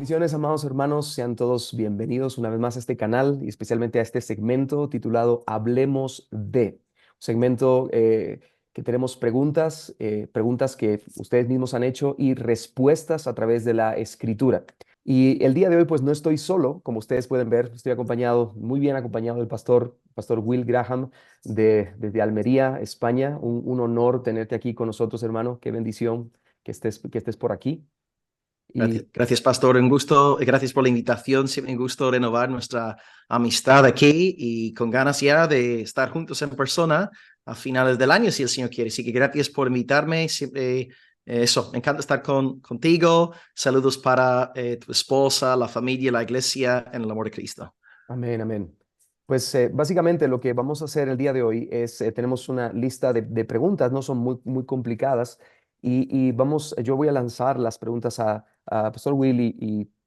Bendiciones, amados hermanos, sean todos bienvenidos una vez más a este canal y especialmente a este segmento titulado Hablemos de. Un segmento que tenemos preguntas, preguntas que ustedes mismos han hecho y respuestas a través de la escritura. Y el día de hoy pues no estoy solo, como ustedes pueden ver, estoy acompañado, muy bien acompañado del pastor Will Graham desde Almería, España. Un honor tenerte aquí con nosotros, hermano, qué bendición que estés por aquí. Gracias, Y gracias, Pastor. Un gusto, gracias por la invitación. Siempre un gusto renovar nuestra amistad aquí y con ganas ya de estar juntos en persona a finales del año, si el Señor quiere. Así que gracias por invitarme. Siempre, me encanta estar contigo. Saludos para tu esposa, la familia, la iglesia, en el amor de Cristo. amén, amén. Pues básicamente lo que vamos a hacer el día de hoy es, tenemos una lista de preguntas, no son muy complicadas, y yo voy a lanzar las preguntas a Pastor Will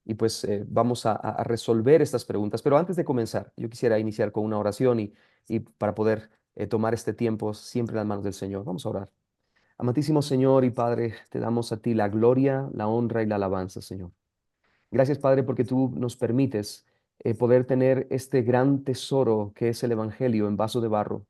y pues vamos a resolver estas preguntas. Pero antes de comenzar, yo quisiera iniciar con una oración y para poder tomar este tiempo siempre en las manos del Señor. Vamos a orar. Amantísimo Señor y Padre, te damos a ti la gloria, la honra y la alabanza, Señor. Gracias, Padre, porque tú nos permites poder tener este gran tesoro que es el Evangelio en vaso de barro,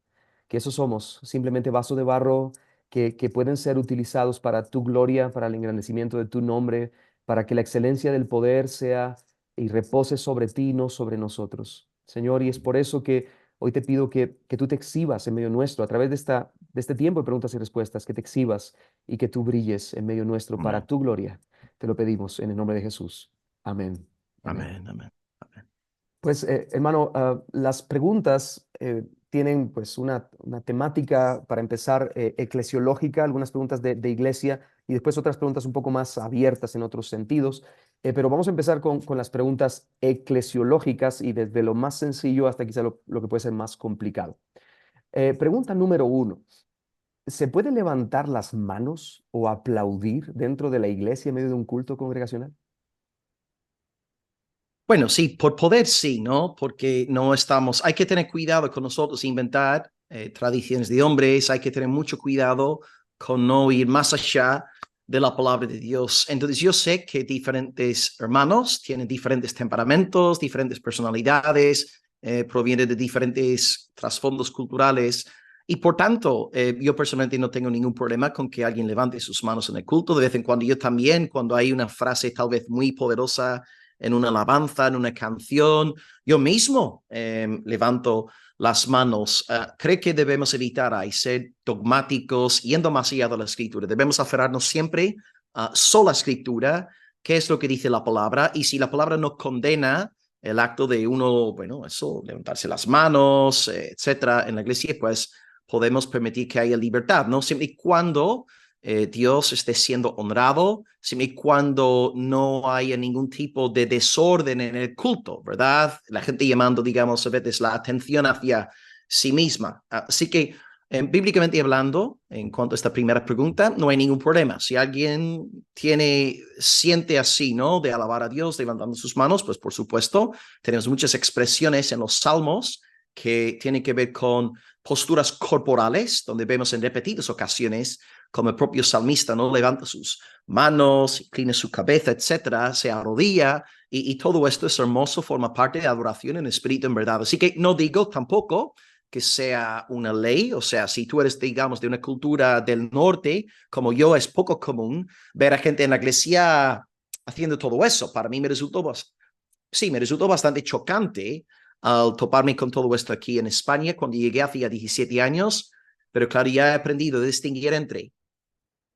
que eso somos, simplemente vaso de barro que pueden ser utilizados para tu gloria, para el engrandecimiento de tu nombre, para que la excelencia del poder sea y repose sobre ti, no sobre nosotros. Señor, y es por eso que hoy te pido que tú te exhibas en medio nuestro, a través de este tiempo de preguntas y respuestas, que te exhibas y que tú brilles en medio nuestro para Amén. tu gloria. Te lo pedimos en el nombre de Jesús. Amén. Amén. Amén. Amén. Amén. Pues, hermano, las preguntas tienen pues una temática para empezar eclesiológica, algunas preguntas de iglesia y después otras preguntas un poco más abiertas en otros sentidos. Pero vamos a empezar con las preguntas eclesiológicas y desde lo más sencillo hasta quizá lo que puede ser más complicado. Pregunta número uno. ¿Se puede levantar las manos o aplaudir dentro de la iglesia en medio de un culto congregacional? Bueno, sí, por poder sí, ¿no? Porque no estamos, hay que tener cuidado con nosotros inventar tradiciones de hombres, hay que tener mucho cuidado con no ir más allá de la palabra de Dios. Entonces yo sé que diferentes hermanos tienen diferentes temperamentos, diferentes personalidades, provienen de diferentes trasfondos culturales y por tanto yo personalmente no tengo ningún problema con que alguien levante sus manos en el culto. De vez en cuando yo también, cuando hay una frase tal vez muy poderosa en una alabanza, en una canción. Yo mismo levanto las manos. Creo que debemos evitar ser dogmáticos, yendo más allá de la escritura. Debemos aferrarnos siempre a sola escritura, qué es lo que dice la palabra, y si la palabra no condena el acto de uno, bueno, eso, levantarse las manos, etcétera, en la iglesia, pues podemos permitir que haya libertad, ¿no? Siempre y cuando Dios esté siendo honrado, siempre y cuando no haya ningún tipo de desorden en el culto, ¿verdad? La gente llamando, digamos, a veces la atención hacia sí misma. Así que, bíblicamente hablando, en cuanto a esta primera pregunta, no hay ningún problema. Si alguien siente así, ¿no? De alabar a Dios levantando sus manos, pues por supuesto, tenemos muchas expresiones en los salmos que tienen que ver con posturas corporales, donde vemos en repetidas ocasiones como el propio salmista, ¿no? Levanta sus manos, inclina su cabeza, etcétera, se arrodilla, y todo esto es hermoso, forma parte de adoración en espíritu, en verdad. Así que no digo tampoco que sea una ley, o sea, si tú eres, digamos, de una cultura del norte, como yo, es poco común ver a gente en la iglesia haciendo todo eso. Para mí me resultó bastante chocante al toparme con todo esto aquí en España cuando llegué hacía 17 años, pero claro, ya he aprendido a distinguir entre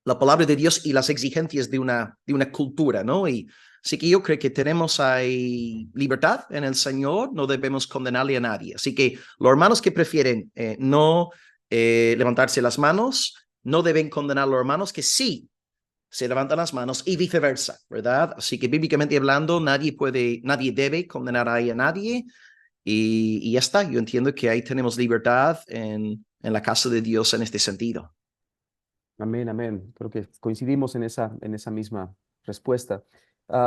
la palabra de Dios y las exigencias de una cultura, ¿no? Y así que yo creo que tenemos ahí libertad en el Señor, no debemos condenarle a nadie. Así que los hermanos que prefieren no levantarse las manos, no deben condenar a los hermanos que sí se levantan las manos y viceversa, ¿verdad? Así que bíblicamente hablando, nadie debe condenar a nadie y ya está. Yo entiendo que ahí tenemos libertad en la casa de Dios en este sentido. Amén, amén. Creo que coincidimos en esa misma respuesta.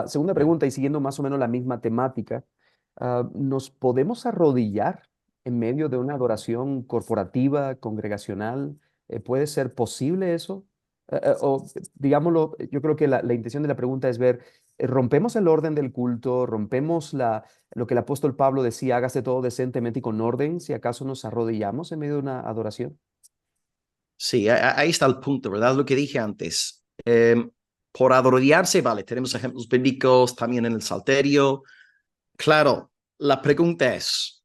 Segunda pregunta, y siguiendo más o menos la misma temática, ¿nos podemos arrodillar en medio de una adoración corporativa, congregacional? ¿Puede ser posible eso? O, digámoslo, yo creo que la intención de la pregunta es ver rompemos el orden del culto, rompemos lo que el apóstol Pablo decía, hágase todo decentemente y con orden, si acaso nos arrodillamos en medio de una adoración. Sí, ahí está el punto, ¿verdad? Lo que dije antes. Por arrodillarse, vale, tenemos ejemplos bíblicos también en el Salterio. Claro, la pregunta es,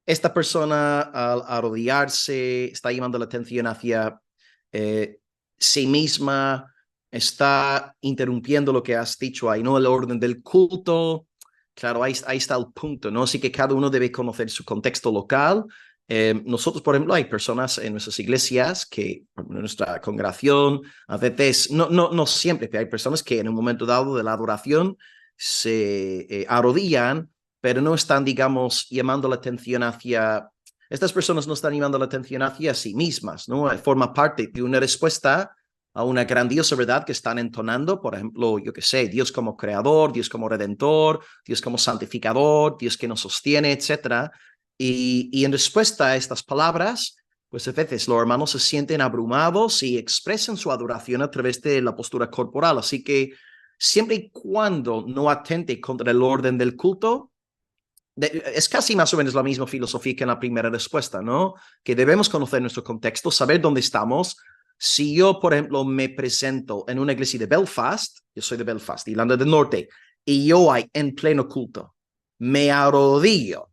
¿esta persona al arrodillarse está llamando la atención hacia sí misma? ¿Está interrumpiendo lo que has dicho ahí, no? El orden del culto. Claro, ahí está el punto, ¿no? Así que cada uno debe conocer su contexto local. Nosotros, por ejemplo, hay personas en nuestras iglesias que, en nuestra congregación, a veces, no siempre, pero hay personas que en un momento dado de la adoración se arrodillan, pero no están, digamos, llamando la atención hacia, estas personas no están llamando la atención hacia sí mismas, ¿no? Forma parte de una respuesta a una grandiosa verdad que están entonando, por ejemplo, yo qué sé, Dios como creador, Dios como redentor, Dios como santificador, Dios que nos sostiene, etcétera. Y en respuesta a estas palabras, pues a veces los hermanos se sienten abrumados y expresan su adoración a través de la postura corporal. Así que siempre y cuando no atente contra el orden del culto, es casi más o menos la misma filosofía que en la primera respuesta, ¿no? Que debemos conocer nuestro contexto, saber dónde estamos. Si yo, por ejemplo, me presento en una iglesia de Belfast, yo soy de Belfast, Irlanda del Norte, y yo hay en pleno culto, me arrodillo,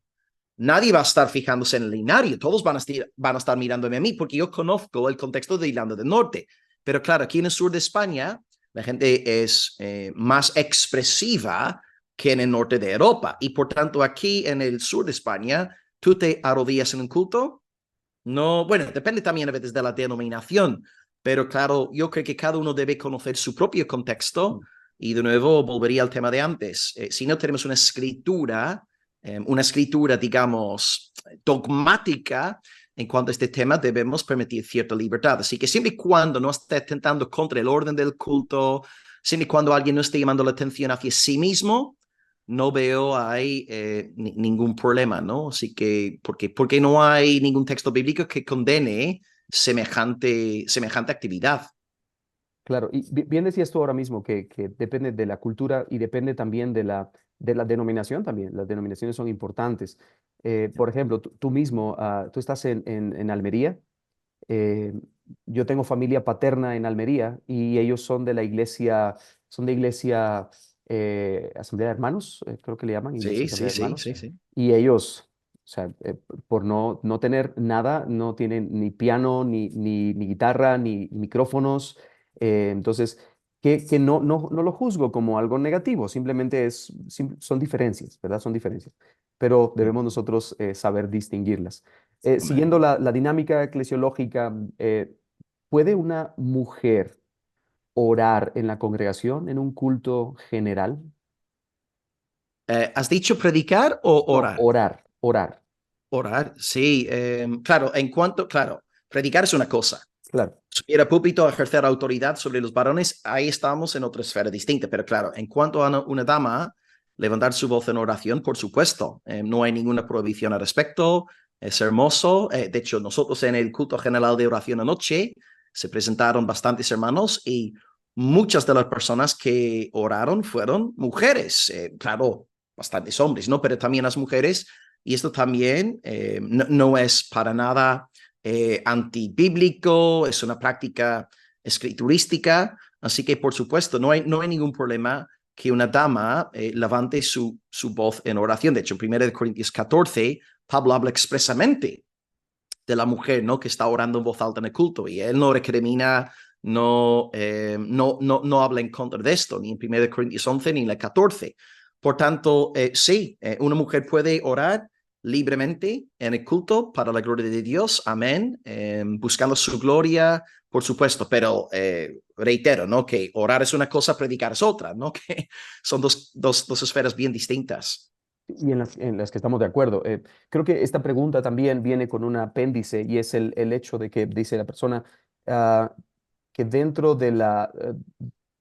nadie va a estar fijándose en el linario, todos van a estar mirándome a mí porque yo conozco el contexto de Irlanda del Norte. Pero claro, aquí en el sur de España, la gente es más expresiva que en el norte de Europa. Y por tanto, aquí en el sur de España, ¿tú te arrodillas en un culto? No, bueno, depende también a veces de la denominación, pero claro, yo creo que cada uno debe conocer su propio contexto y de nuevo volvería al tema de antes. Si no tenemos una escritura, digamos, dogmática en cuanto a este tema, debemos permitir cierta libertad. Así que siempre y cuando no esté atentando contra el orden del culto, siempre y cuando alguien no esté llamando la atención hacia sí mismo, no veo ahí ningún problema, ¿no? Así que, porque no hay ningún texto bíblico que condene semejante actividad. Claro, y bien decías tú ahora mismo que depende de la cultura y depende también de la denominación también. Las denominaciones son importantes. Por ejemplo, tú mismo, tú estás en Almería. eh, yo tengo familia paterna en Almería y ellos son de iglesia Asamblea de Hermanos, creo que le llaman, Iglesia Sí, Asamblea sí, de sí, Hermanos. sí, sí. Y ellos, o sea, por no tener nada, no tienen ni piano, ni guitarra, ni micrófonos. Entonces, que no lo juzgo como algo negativo, simplemente son diferencias, ¿verdad? Son diferencias, pero debemos nosotros saber distinguirlas. Siguiendo Amén. la dinámica eclesiológica, ¿puede una mujer orar en la congregación en un culto general? ¿Has dicho predicar o No, orar? orar, orar, Orar, sí. Claro, claro, predicar es una cosa. claro. Subir a púlpito, ejercer autoridad sobre los varones, ahí estamos en otra esfera distinta. Pero claro, en cuanto a una dama, levantar su voz en oración, por supuesto, no hay ninguna prohibición al respecto, es hermoso. De hecho, nosotros en el culto general de oración anoche se presentaron bastantes hermanos y muchas de las personas que oraron fueron mujeres. Claro, bastantes hombres, ¿no? Pero también las mujeres. Y esto también no es para nada antibíblico, es una práctica escriturística, así que por supuesto no hay ningún problema que una dama levante su voz en oración. De hecho, en 1 Corintios 14, Pablo habla expresamente de la mujer, ¿no? Que está orando en voz alta en el culto y él no recrimina, no habla en contra de esto, ni en 1 Corintios 11 ni en la 14. Por tanto, sí, una mujer puede orar libremente en el culto para la gloria de Dios, amén, buscando su gloria, por supuesto, pero reitero, ¿no? Que orar es una cosa, predicar es otra, ¿no? Que son dos esferas bien distintas. Y en las que estamos de acuerdo. Creo que esta pregunta también viene con un apéndice y es el hecho de que dice la persona ah, que dentro de la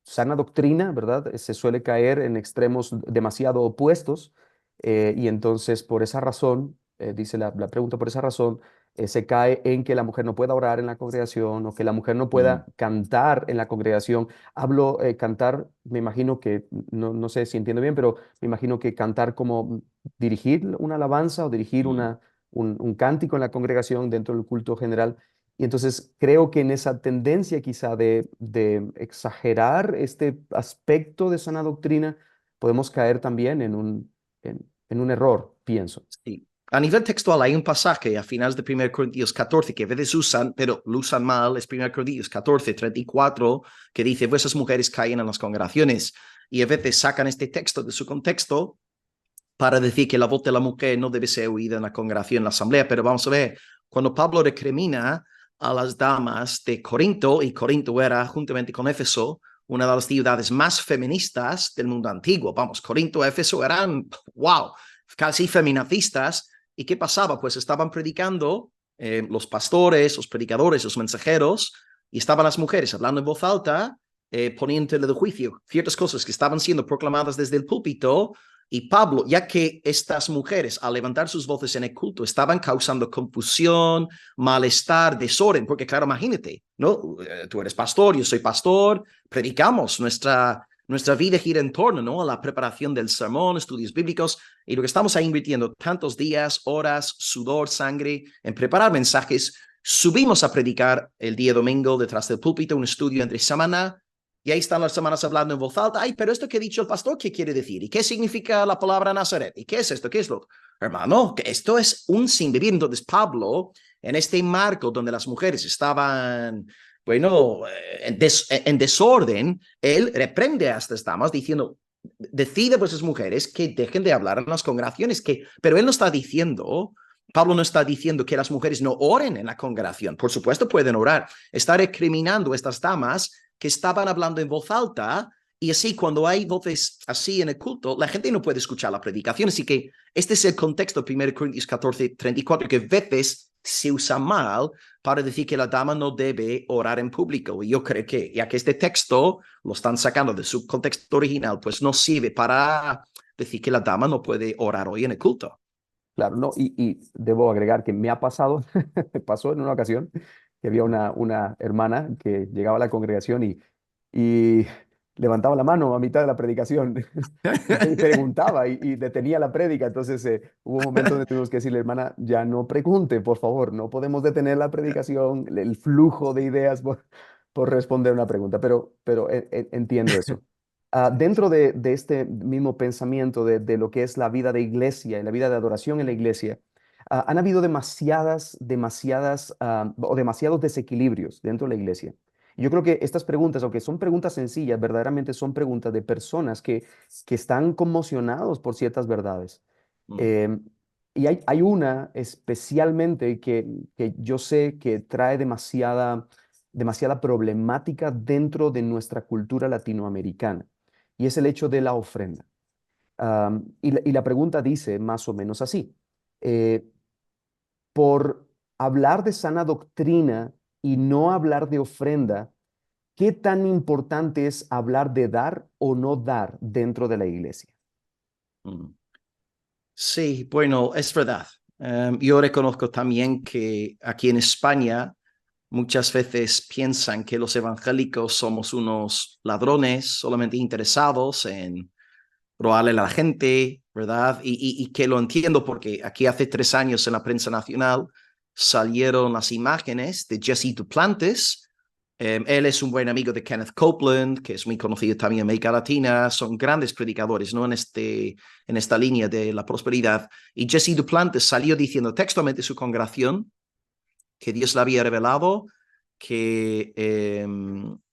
sana doctrina, ¿verdad? Se suele caer en extremos demasiado opuestos y entonces por esa razón, dice la pregunta, por esa razón, se cae en que la mujer no pueda orar en la congregación o que la mujer no Mm, pueda cantar en la congregación. Hablo cantar, me imagino que, no sé si entiendo bien, pero me imagino que cantar como dirigir una alabanza o dirigir mm. un cántico en la congregación dentro del culto general. Y entonces creo que en esa tendencia quizá de exagerar este aspecto de sana doctrina, podemos caer también en un error, pienso. Sí. A nivel textual hay un pasaje a finales de 1 Corintios 14 que a veces usan, pero lo usan mal, es 1 Corintios 14, 34, que dice, vuestras mujeres caen en las congregaciones. Y a veces sacan este texto de su contexto para decir que la voz de la mujer no debe ser oída en la congregación, en la asamblea. Pero vamos a ver, cuando Pablo recrimina a las damas de Corinto, y Corinto era, juntamente con Éfeso, una de las ciudades más feministas del mundo antiguo. Vamos, Corinto y Éfeso eran, wow, casi feminacistas. ¿Y qué pasaba? Pues estaban predicando los pastores, los predicadores, los mensajeros, y estaban las mujeres hablando en voz alta, poniéndole de juicio ciertas cosas que estaban siendo proclamadas desde el púlpito. Y Pablo, ya que estas mujeres al levantar sus voces en el culto estaban causando confusión, malestar, desorden, porque claro, imagínate, ¿no? Tú eres pastor, yo soy pastor, predicamos, nuestra vida gira en torno, ¿no? A la preparación del sermón, estudios bíblicos, y lo que estamos ahí invirtiendo tantos días, horas, sudor, sangre, en preparar mensajes, subimos a predicar el día domingo detrás del púlpito, un estudio entre semana, y ahí están las semanas hablando en voz alta. Ay, pero esto que ha dicho el pastor, ¿qué quiere decir? ¿Y qué significa la palabra Nazaret? ¿Y qué es esto? ¿Qué es lo? Hermano, que esto es un sinvivir. Entonces, Pablo, en este marco donde las mujeres estaban, bueno, en desorden, él reprende a estas damas diciendo, decide a vuestras mujeres que dejen de hablar en las congregaciones, pero él no está diciendo, Pablo no está diciendo que las mujeres no oren en la congregación. Por supuesto pueden orar. Está recriminando a estas damas que estaban hablando en voz alta, y así cuando hay voces así en el culto, la gente no puede escuchar la predicación. Así que este es el contexto de 1 Corintios 14, 34, que a veces se usa mal para decir que la dama no debe orar en público. Y yo creo que, ya que este texto lo están sacando de su contexto original, pues no sirve para decir que la dama no puede orar hoy en el culto. Claro, no, y debo agregar que me ha pasado, me pasó en una ocasión que había una hermana que llegaba a la congregación y levantaba la mano a mitad de la predicación y preguntaba y detenía la prédica. Entonces hubo un momento donde tuvimos que decirle, hermana, ya no pregunte, por favor, no podemos detener la predicación, el flujo de ideas por responder una pregunta, pero entiendo eso. Dentro de este mismo pensamiento de lo que es la vida de iglesia y la vida de adoración en la iglesia, han habido o demasiados desequilibrios dentro de la iglesia. Y yo creo que estas preguntas, aunque son preguntas sencillas, verdaderamente son preguntas de personas que están conmocionados por ciertas verdades. Mm, Em, y hay una especialmente que yo sé que trae demasiada problemática dentro de nuestra cultura latinoamericana, y es el hecho de la ofrenda. Y la pregunta dice más o menos así. eh, por hablar de sana doctrina y no hablar de ofrenda, ¿qué tan importante es hablar de dar o no dar dentro de la iglesia? mm. Sí, bueno, es verdad. Yo reconozco también que aquí en España muchas veces piensan que los evangélicos somos unos ladrones solamente interesados en robarle a la gente, ¿verdad? Y que lo entiendo porque aquí hace 3 años en la prensa nacional salieron las imágenes de Jesse Duplantis. Él es un buen amigo de Kenneth Copeland, que es muy conocido también en América Latina. Son grandes predicadores, ¿no? En esta línea de la prosperidad. Y Jesse Duplantis salió diciendo textualmente a su congregación que Dios le había revelado que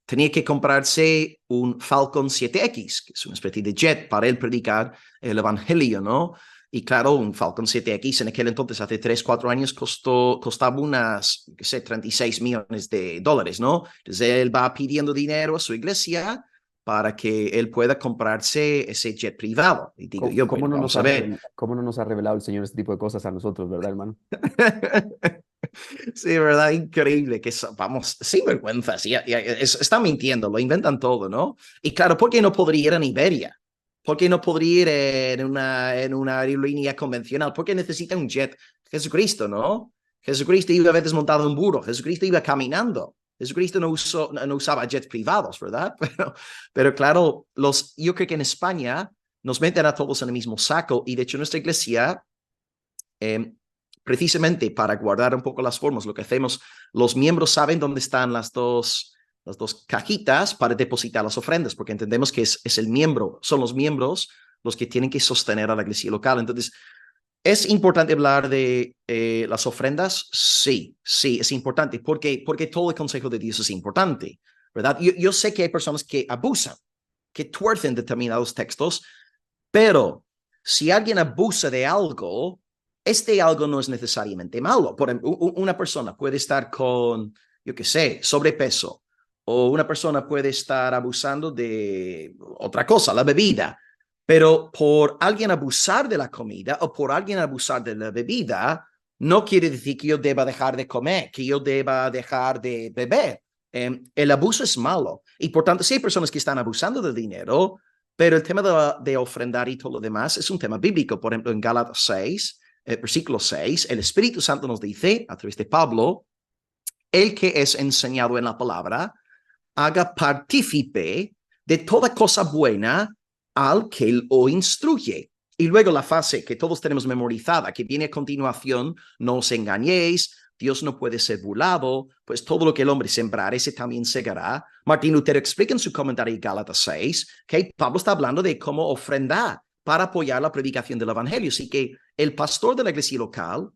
tenía que comprarse un Falcon 7X, que es una especie de jet para él predicar el evangelio, ¿no? Y claro, un Falcon 7X en aquel entonces, hace 3, 4 años, costaba unas, qué sé, 36 millones de dólares, ¿no? Entonces él va pidiendo dinero a su iglesia para que él pueda comprarse ese jet privado. Y digo ¿Cómo, yo, bueno, vamos a ver. cómo no nos ha revelado el Señor este tipo de cosas a nosotros, verdad, hermano? Sí, verdad, increíble, que vamos, sin vergüenza, sí, están mintiendo, lo inventan todo, ¿no? Y claro, ¿por qué no podría ir en Iberia? ¿Por qué no podría ir en una aerolínea convencional? ¿Por qué necesita un jet? Jesucristo, ¿no? Jesucristo iba a veces montado en un burro, Jesucristo iba caminando. Jesucristo no usaba jets privados, ¿verdad? Pero claro, yo creo que en España nos meten a todos en el mismo saco y de hecho nuestra iglesia, eh, precisamente para guardar un poco las formas, lo que hacemos, los miembros saben dónde están las dos cajitas para depositar las ofrendas, porque entendemos que es el miembro, son los miembros los que tienen que sostener a la iglesia local. Entonces, ¿es importante hablar de las ofrendas? Sí, sí, es importante, porque todo el consejo de Dios es importante, ¿verdad? Yo sé que hay personas que abusan, que tuercen determinados textos, pero si alguien abusa de algo, este algo no es necesariamente malo. Por ejemplo, una persona puede estar con, yo qué sé, sobrepeso, o una persona puede estar abusando de otra cosa, la bebida. Pero por alguien abusar de la comida o por alguien abusar de la bebida, no quiere decir que yo deba dejar de comer, que yo deba dejar de beber. El abuso es malo. Y por tanto, si hay personas que están abusando del dinero, pero el tema de ofrendar y todo lo demás es un tema bíblico. Por ejemplo, en Gálatas 6, versículo 6, el Espíritu Santo nos dice, a través de Pablo, el que es enseñado en la palabra, haga partícipe de toda cosa buena al que lo instruye. Y luego la frase que todos tenemos memorizada, que viene a continuación, no os engañéis, Dios no puede ser burlado, pues todo lo que el hombre sembrar, ese también segará. Martín Lutero explica en su comentario en Gálatas 6 que Pablo está hablando de cómo ofrendar para apoyar la predicación del evangelio. Así que el pastor de la iglesia local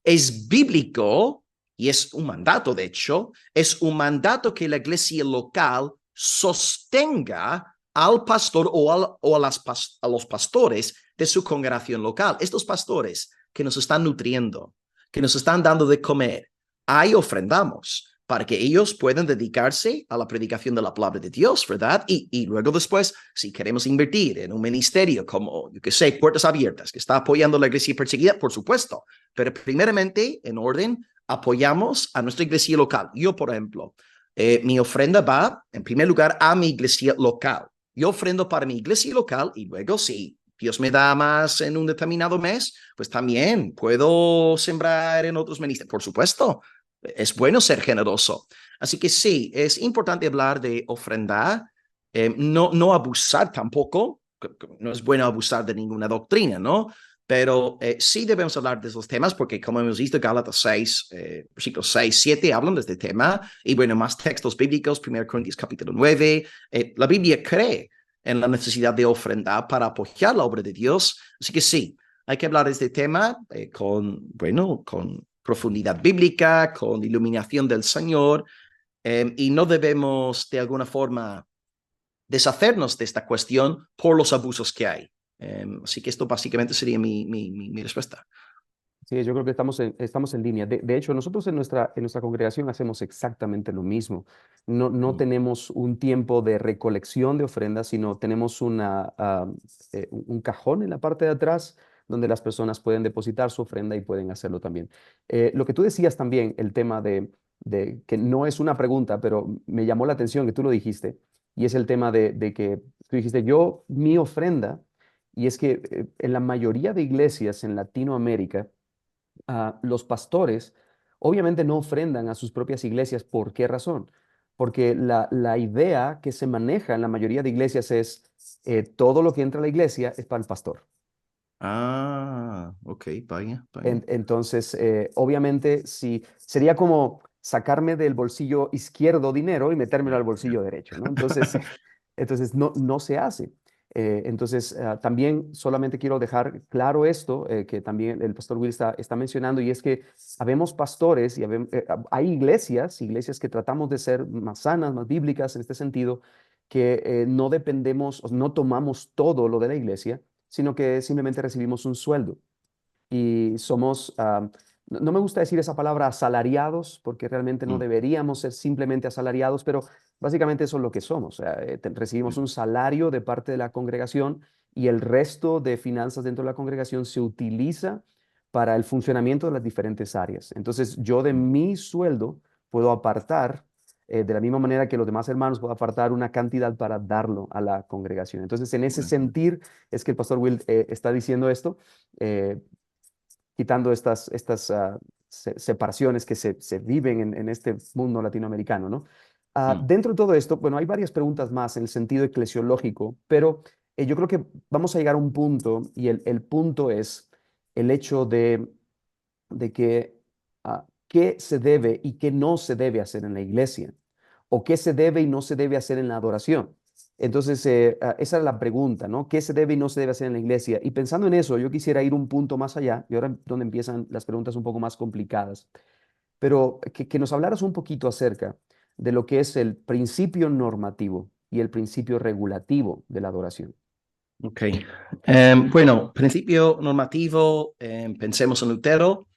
es bíblico y es un mandato, de hecho, es un mandato que la iglesia local sostenga al pastor a los pastores de su congregación local. Estos pastores que nos están nutriendo, que nos están dando de comer, ahí ofrendamos para que ellos puedan dedicarse a la predicación de la palabra de Dios, ¿verdad? Y luego después, si queremos invertir en un ministerio como, yo qué sé, Puertas Abiertas, que está apoyando a la iglesia perseguida, por supuesto, pero primeramente, en orden, apoyamos a nuestra iglesia local. Yo, por ejemplo, mi ofrenda va, en primer lugar, a mi iglesia local. Yo ofrendo para mi iglesia local y luego, si Dios me da más en un determinado mes, pues también puedo sembrar en otros ministerios. Por supuesto, es bueno ser generoso. Así que sí, es importante hablar de ofrendar, no abusar tampoco. No es bueno abusar de ninguna doctrina, ¿no? Pero sí debemos hablar de esos temas porque, como hemos visto, Gálatas 6, versículos 6, 7 hablan de este tema. Y bueno, más textos bíblicos, 1 Corintios capítulo 9. La Biblia cree en la necesidad de ofrendar para apoyar la obra de Dios. Así que sí, hay que hablar de este tema con profundidad bíblica, con iluminación del Señor. Y no debemos, de alguna forma, deshacernos de esta cuestión por los abusos que hay. Así que esto básicamente sería mi respuesta. Sí, yo creo que estamos en línea. De hecho, nosotros en nuestra congregación hacemos exactamente lo mismo. No Mm. tenemos un tiempo de recolección de ofrendas, sino tenemos un cajón en la parte de atrás donde las personas pueden depositar su ofrenda y pueden hacerlo también. Lo que tú decías también, el tema de que no es una pregunta, pero me llamó la atención que tú lo dijiste, y es el tema de que tú dijiste, mi ofrenda, y es que en la mayoría de iglesias en Latinoamérica, los pastores obviamente no ofrendan a sus propias iglesias. ¿Por qué razón? Porque la idea que se maneja en la mayoría de iglesias es todo lo que entra a la iglesia es para el pastor. Ah, ok, vaya, vaya. Entonces, obviamente, si sería como sacarme del bolsillo izquierdo dinero y metérmelo al bolsillo derecho, ¿no? Entonces, entonces no se hace. Entonces, también solamente quiero dejar claro esto, que también el pastor Will está mencionando, y es que habemos pastores y hay iglesias que tratamos de ser más sanas, más bíblicas en este sentido, que no dependemos, no tomamos todo lo de la iglesia, sino que simplemente recibimos un sueldo y somos, no me gusta decir esa palabra asalariados, porque realmente no Mm, deberíamos ser simplemente asalariados, pero básicamente eso es lo que somos. O sea, recibimos mm, un salario de parte de la congregación y el resto de finanzas dentro de la congregación se utiliza para el funcionamiento de las diferentes áreas. Entonces, yo de mm, mi sueldo puedo apartar, de la misma manera que los demás hermanos, puedo apartar una cantidad para darlo a la congregación. Entonces, en ese bueno, sentir es que el pastor Will está diciendo esto. eh, Quitando estas separaciones que se viven en este mundo latinoamericano, ¿no? Mm. Dentro de todo esto, bueno, hay varias preguntas más en el sentido eclesiológico, pero yo creo que vamos a llegar a un punto y el punto es el hecho de que qué se debe y qué no se debe hacer en la iglesia, o qué se debe y no se debe hacer en la adoración. Entonces, esa es la pregunta, ¿no? ¿Qué se debe y no se debe hacer en la iglesia? Y pensando en eso, yo quisiera ir un punto más allá, y ahora es donde empiezan las preguntas un poco más complicadas, pero que nos hablaras un poquito acerca de lo que es el principio normativo y el principio regulativo de la adoración. Ok. Bueno, principio normativo, pensemos en Lutero.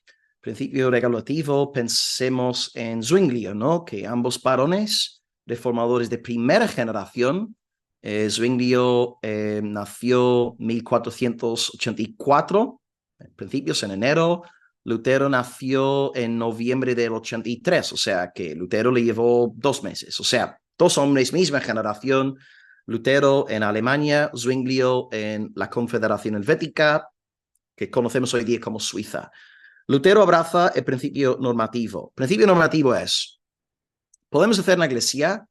Principio regulativo, pensemos en Zwinglio, ¿no? Que ambos varones, reformadores de primera generación, Zwinglio nació 1484, principios en enero. Lutero nació en noviembre del 83, o sea que Lutero le llevó 2 meses, o sea, dos hombres, misma generación. Lutero en Alemania, Zwinglio en la Confederación Helvética, que conocemos hoy día como Suiza. Lutero abraza el principio normativo. El principio normativo es, podemos hacer en la iglesia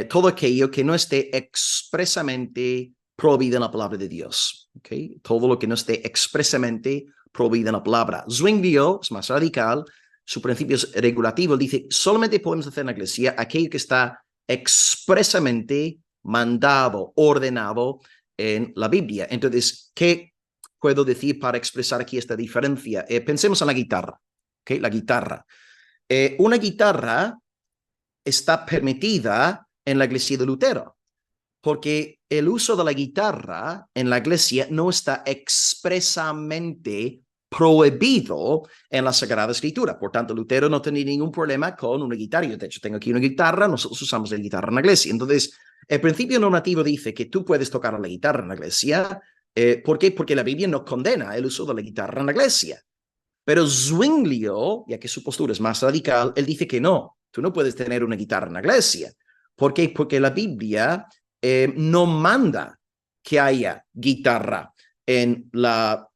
todo aquello que no esté expresamente prohibido en la palabra de Dios. ¿Okay? Todo lo que no esté expresamente prohibido en la palabra. Zwinglio es más radical, su principio es regulativo, dice, solamente podemos hacer en la iglesia aquello que está expresamente mandado, ordenado en la Biblia. Entonces, ¿qué puedo decir para expresar aquí esta diferencia? Pensemos en la guitarra. ¿Okay? La guitarra. Una guitarra está permitida en la iglesia de Lutero, porque el uso de la guitarra en la iglesia no está expresamente prohibido en la Sagrada Escritura. Por tanto, Lutero no tenía ningún problema con una guitarra. Yo, de hecho, tengo aquí una guitarra, nosotros usamos la guitarra en la iglesia. Entonces, el principio normativo dice que tú puedes tocar la guitarra en la iglesia. ¿Por qué? Porque la Biblia no condena el uso de la guitarra en la iglesia. Pero Zwinglio, ya que su postura es más radical, él dice que no, tú no puedes tener una guitarra en la iglesia. ¿Por qué? Porque la Biblia no manda que haya guitarra en la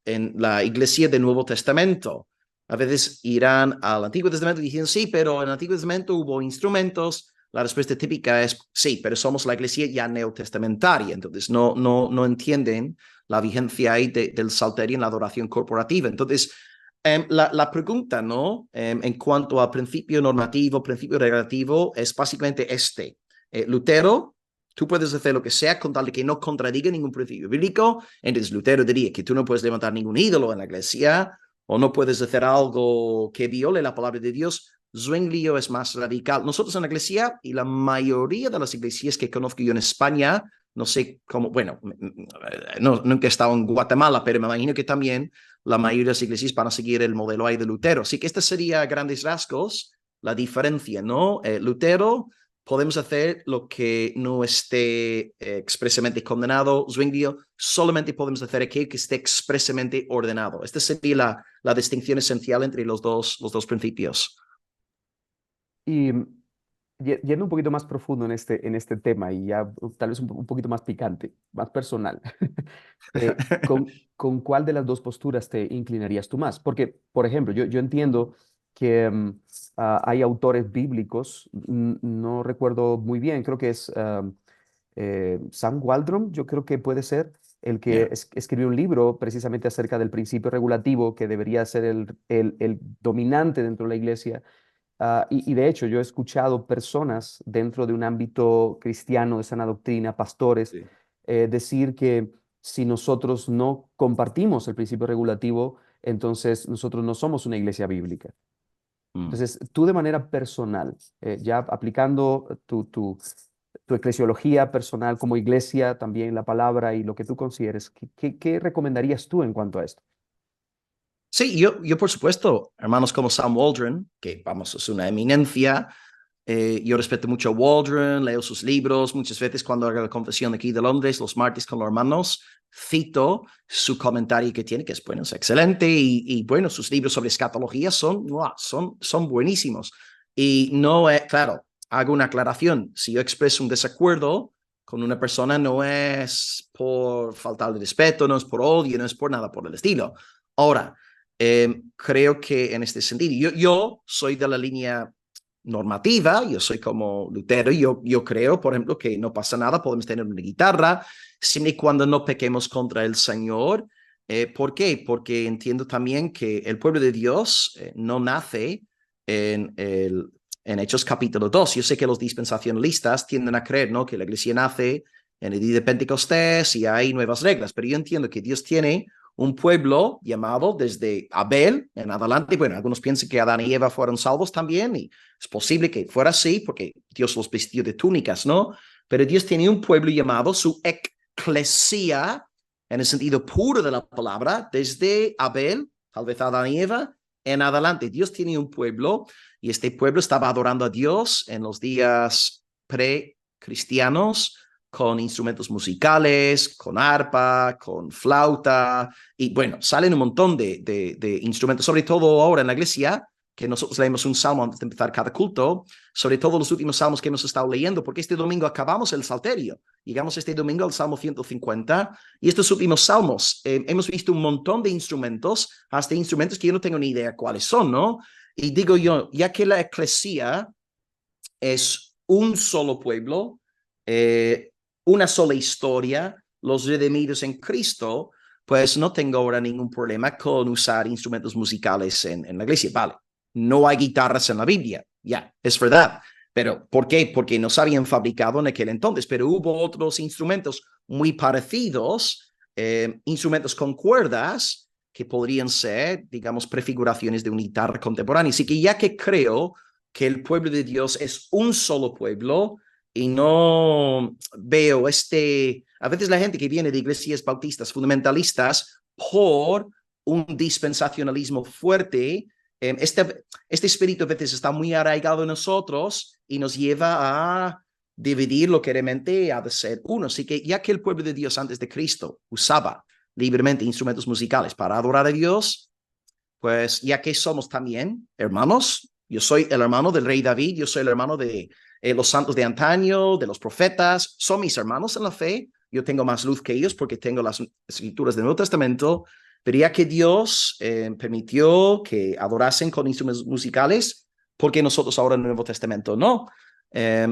iglesia del Nuevo Testamento. A veces irán al Antiguo Testamento y dicen, sí, pero en el Antiguo Testamento hubo instrumentos. La respuesta típica es, sí, pero somos la iglesia ya neotestamentaria. Entonces no entienden la vigencia ahí del salterio en la adoración corporativa. Entonces, la pregunta, ¿no? En cuanto a principio normativo, principio regulativo, es básicamente este. Lutero, tú puedes hacer lo que sea con tal de que no contradiga ningún principio bíblico. Entonces Lutero diría que tú no puedes levantar ningún ídolo en la iglesia o no puedes hacer algo que viole la palabra de Dios. Zwinglio es más radical. Nosotros en la iglesia y la mayoría de las iglesias que conozco yo en España, no sé cómo, bueno, nunca he estado en Guatemala, pero me imagino que también la mayoría de las iglesias van a seguir el modelo ahí de Lutero. Así que esta sería a grandes rasgos la diferencia, ¿no? Lutero, podemos hacer lo que no esté expresamente condenado. Zwinglio, solamente podemos hacer aquello que esté expresamente ordenado. Esta sería la distinción esencial entre los dos principios. Y yendo un poquito más profundo en este tema y ya tal vez un poquito más picante, más personal, ¿con cuál de las dos posturas te inclinarías tú más? Porque, por ejemplo, yo entiendo que hay autores bíblicos, no recuerdo muy bien, creo que es Sam Waldron, yo creo que puede ser el que Yeah. escribió un libro precisamente acerca del principio regulativo que debería ser el dominante dentro de la iglesia. Y de hecho, yo he escuchado personas dentro de un ámbito cristiano de sana doctrina, pastores, Sí. decir que si nosotros no compartimos el principio regulativo, entonces nosotros no somos una iglesia bíblica. Mm. Entonces, tú de manera personal, ya aplicando tu eclesiología personal como iglesia, también la palabra y lo que tú consideres, ¿qué recomendarías tú en cuanto a esto? Sí, yo por supuesto, hermanos como Sam Waldron, que vamos, es una eminencia. Yo respeto mucho a Waldron, leo sus libros. Muchas veces cuando hago la confesión aquí de Londres, los martes con los hermanos, cito su comentario que tiene, que es bueno, es excelente. Y bueno, sus libros sobre escatología son buenísimos. Y no es, claro, hago una aclaración. Si yo expreso un desacuerdo con una persona, no es por falta de respeto, no es por odio, no es por nada por el estilo. Ahora, Creo que en este sentido, yo soy de la línea normativa, yo soy como Lutero, yo creo, por ejemplo, que no pasa nada, podemos tener una guitarra, siempre y cuando no pequemos contra el Señor. ¿Por qué? Porque entiendo también que el pueblo de Dios no nace en, en Hechos capítulo 2. Yo sé que los dispensacionalistas tienden a creer, ¿no?, que la iglesia nace en el día de Pentecostés y hay nuevas reglas, pero yo entiendo que Dios tiene un pueblo llamado desde Abel en adelante. Bueno, algunos piensan que Adán y Eva fueron salvos también, y es posible que fuera así, porque Dios los vistió de túnicas, ¿no? Pero Dios tiene un pueblo llamado su eclesia, en el sentido puro de la palabra, desde Abel, tal vez Adán y Eva, en adelante. Dios tiene un pueblo, y este pueblo estaba adorando a Dios en los días pre-cristianos, con instrumentos musicales, con arpa, con flauta, y bueno, salen un montón de instrumentos, sobre todo ahora en la iglesia, que nosotros leemos un salmo antes de empezar cada culto, sobre todo los últimos salmos que hemos estado leyendo, porque este domingo acabamos el Salterio, llegamos este domingo al Salmo 150, y estos últimos salmos hemos visto un montón de instrumentos, hasta instrumentos que yo no tengo ni idea cuáles son, ¿no? Y digo yo, ya que la eclesía es un solo pueblo, una sola historia, los redimidos en Cristo, pues no tengo ahora ningún problema con usar instrumentos musicales en la iglesia. Vale, no hay guitarras en la Biblia, ya, es verdad. Pero ¿por qué? Porque no se habían fabricado en aquel entonces, pero hubo otros instrumentos muy parecidos, instrumentos con cuerdas, que podrían ser, digamos, prefiguraciones de una guitarra contemporánea. Así que ya que creo que el pueblo de Dios es un solo pueblo, y no veo a veces la gente que viene de iglesias bautistas fundamentalistas por un dispensacionalismo fuerte, este espíritu a veces está muy arraigado en nosotros y nos lleva a dividir lo que realmente ha de ser uno. Así que ya que el pueblo de Dios antes de Cristo usaba libremente instrumentos musicales para adorar a Dios, pues ya que somos también hermanos, yo soy el hermano del rey David, yo soy el hermano de los santos de antaño, de los profetas, son mis hermanos en la fe, yo tengo más luz que ellos porque tengo las escrituras del Nuevo Testamento, pero ya que Dios permitió que adorasen con instrumentos musicales, porque nosotros ahora en el Nuevo Testamento no. Eh,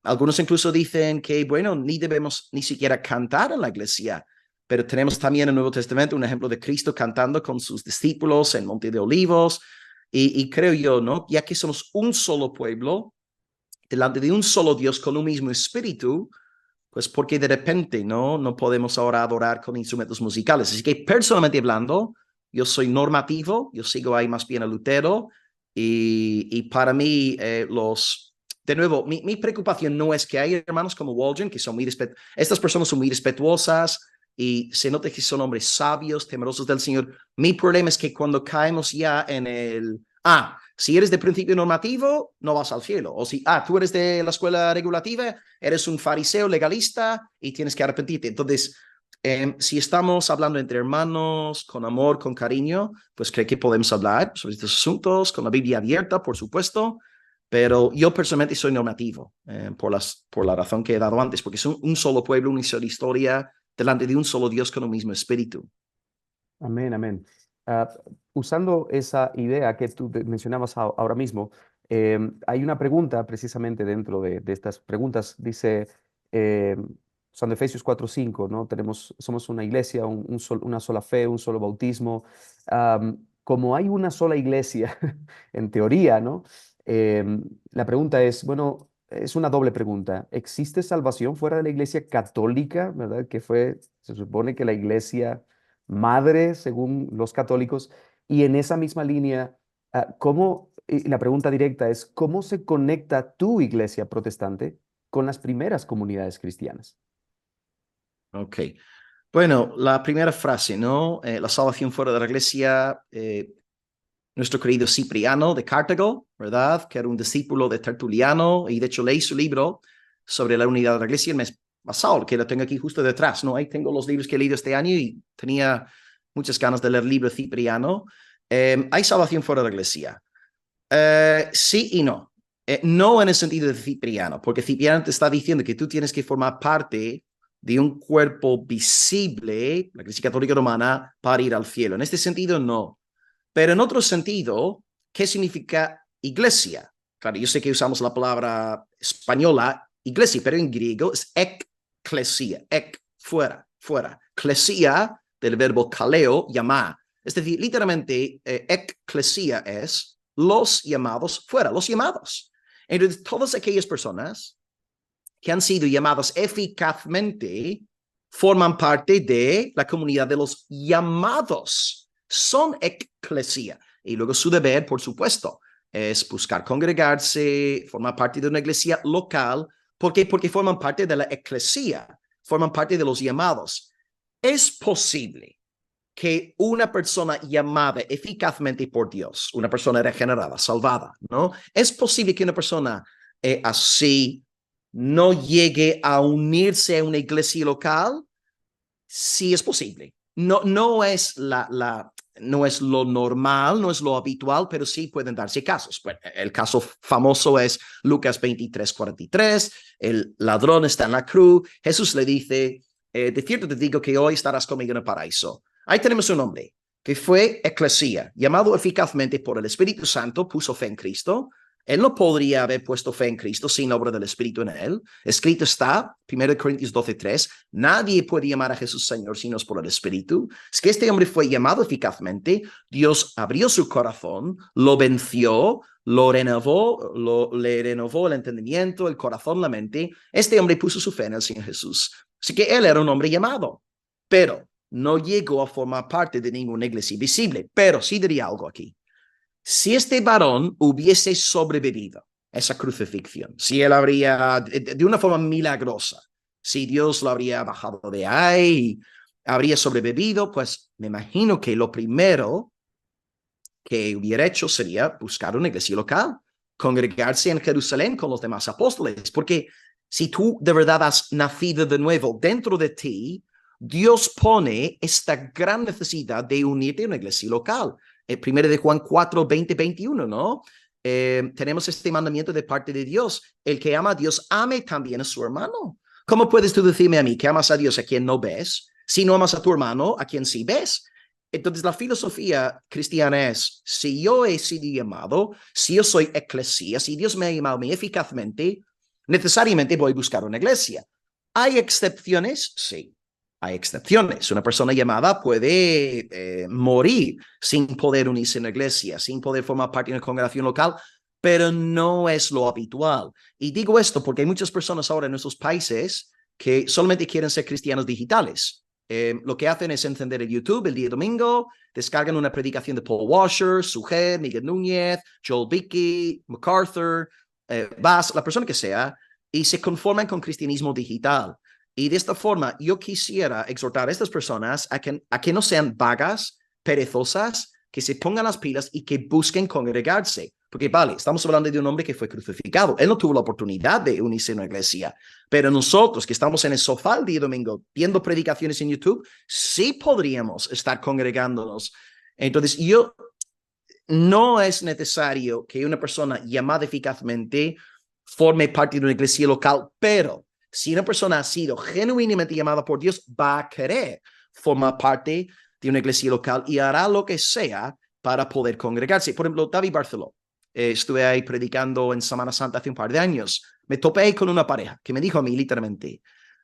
Algunos incluso dicen que, bueno, ni debemos ni siquiera cantar en la iglesia, pero tenemos también en el Nuevo Testamento un ejemplo de Cristo cantando con sus discípulos en Monte de Olivos, y creo yo, ¿no? Ya que somos un solo pueblo, delante de un solo Dios con un mismo espíritu, pues porque de repente no podemos ahora adorar con instrumentos musicales. Así que personalmente hablando, yo soy normativo, yo sigo ahí más bien a Lutero, y para mí de nuevo, mi preocupación no es que hay hermanos como Waldron que son estas personas son muy respetuosas y se nota que son hombres sabios, temerosos del Señor. Mi problema es que cuando caemos ya en si eres de principio normativo, no vas al cielo. O si, tú eres de la escuela regulativa, eres un fariseo legalista y tienes que arrepentirte. Entonces, si estamos hablando entre hermanos, con amor, con cariño, pues creo que podemos hablar sobre estos asuntos, con la Biblia abierta, por supuesto, pero yo personalmente soy normativo, por la razón que he dado antes, porque es un solo pueblo, una sola historia, delante de un solo Dios con un mismo espíritu. Amén, amén. Ah, Usando esa idea que tú mencionabas ahora mismo, hay una pregunta precisamente dentro de estas preguntas. Dice, usando Efesios 4:5, ¿no? Somos una iglesia, una sola fe, un solo bautismo. Como hay una sola iglesia, en teoría, ¿no? La pregunta es, bueno, es una doble pregunta. ¿Existe salvación fuera de la iglesia católica, verdad? Se supone que la iglesia madre, según los católicos, y en esa misma línea, y la pregunta directa es, ¿cómo se conecta tu iglesia protestante con las primeras comunidades cristianas? Ok. Bueno, la primera frase, ¿no? La salvación fuera de la iglesia, nuestro querido Cipriano de Cartago, ¿verdad? Que era un discípulo de Tertuliano, y de hecho leí su libro sobre la unidad de la iglesia el mes pasado, que lo tengo aquí justo detrás, ¿no? Ahí tengo los libros que he leído este año y tenía muchas ganas de leer el libro de Cipriano. ¿Hay salvación fuera de la iglesia? Sí y no. No en el sentido de Cipriano, porque Cipriano te está diciendo que tú tienes que formar parte de un cuerpo visible, la Iglesia Católica Romana, para ir al cielo. En este sentido, no. Pero en otro sentido, ¿qué significa iglesia? Claro, yo sé que usamos la palabra española iglesia, pero en griego es ekklesia, fuera, fuera. Klesia, del verbo kaleo, llamar. Es decir, literalmente, ekklesia es los llamados fuera, los llamados. Entonces, todas aquellas personas que han sido llamadas eficazmente forman parte de la comunidad de los llamados. Son eclesia. Y luego su deber, por supuesto, es buscar congregarse, formar parte de una iglesia local. ¿Por qué? Porque forman parte de la eclesia, forman parte de los llamados. Es posible que una persona llamada eficazmente por Dios, una persona regenerada, salvada, ¿no? Es posible que una persona así no llegue a unirse a una iglesia local. Sí es posible. No es no es lo normal, no es lo habitual, pero sí pueden darse casos. Bueno, el caso famoso es Lucas 23:43, el ladrón está en la cruz, Jesús le dice, de cierto te digo que hoy estarás conmigo en el paraíso. Ahí tenemos un hombre que fue eclesía, llamado eficazmente por el Espíritu Santo, puso fe en Cristo. Él no podría haber puesto fe en Cristo sin obra del Espíritu en él. Escrito está, 1 Corintios 12:3, nadie puede llamar a Jesús Señor si no es por el Espíritu. Es que este hombre fue llamado eficazmente, Dios abrió su corazón, lo venció, le renovó el entendimiento, el corazón, la mente. Este hombre puso su fe en el Señor Jesús. Así que él era un hombre llamado, pero no llegó a formar parte de ninguna iglesia visible. Pero sí diría algo aquí. Si este varón hubiese sobrevivido a esa crucifixión, si él habría, de una forma milagrosa, si Dios lo habría bajado de ahí, habría sobrevivido, pues me imagino que lo primero que hubiera hecho sería buscar una iglesia local, congregarse en Jerusalén con los demás apóstoles, porque si tú de verdad has nacido de nuevo dentro de ti, Dios pone esta gran necesidad de unirte a una iglesia local. Primero de Juan 4:20-21, ¿no? Tenemos este mandamiento de parte de Dios. El que ama a Dios, ame también a su hermano. ¿Cómo puedes tú decirme a mí que amas a Dios a quien no ves, si no amas a tu hermano a quien sí ves? Entonces, la filosofía cristiana es, si yo he sido llamado, si yo soy eclesia, si Dios me ha llamado a mí eficazmente, necesariamente voy a buscar una iglesia. ¿Hay excepciones? Sí, hay excepciones. Una persona llamada puede morir sin poder unirse a una iglesia, sin poder formar parte de una congregación local, pero no es lo habitual. Y digo esto porque hay muchas personas ahora en nuestros países que solamente quieren ser cristianos digitales. Lo que hacen es encender el YouTube el día domingo, descargan una predicación de Paul Washer, Sujet, Miguel Núñez, Joel Beakey, MacArthur, Bass, la persona que sea, y se conforman con cristianismo digital. Y de esta forma, yo quisiera exhortar a estas personas a que no sean vagas, perezosas, que se pongan las pilas y que busquen congregarse. Porque, vale, estamos hablando de un hombre que fue crucificado. Él no tuvo la oportunidad de unirse a una iglesia. Pero nosotros que estamos en el sofá el día domingo viendo predicaciones en YouTube, sí podríamos estar congregándonos. Entonces, no es necesario que una persona llamada eficazmente forme parte de una iglesia local, pero si una persona ha sido genuinamente llamada por Dios, va a querer formar parte de una iglesia local y hará lo que sea para poder congregarse. Por ejemplo, David Barceló. Estuve ahí predicando en Semana Santa hace un par de años. Me topé con una pareja que me dijo a mí literalmente,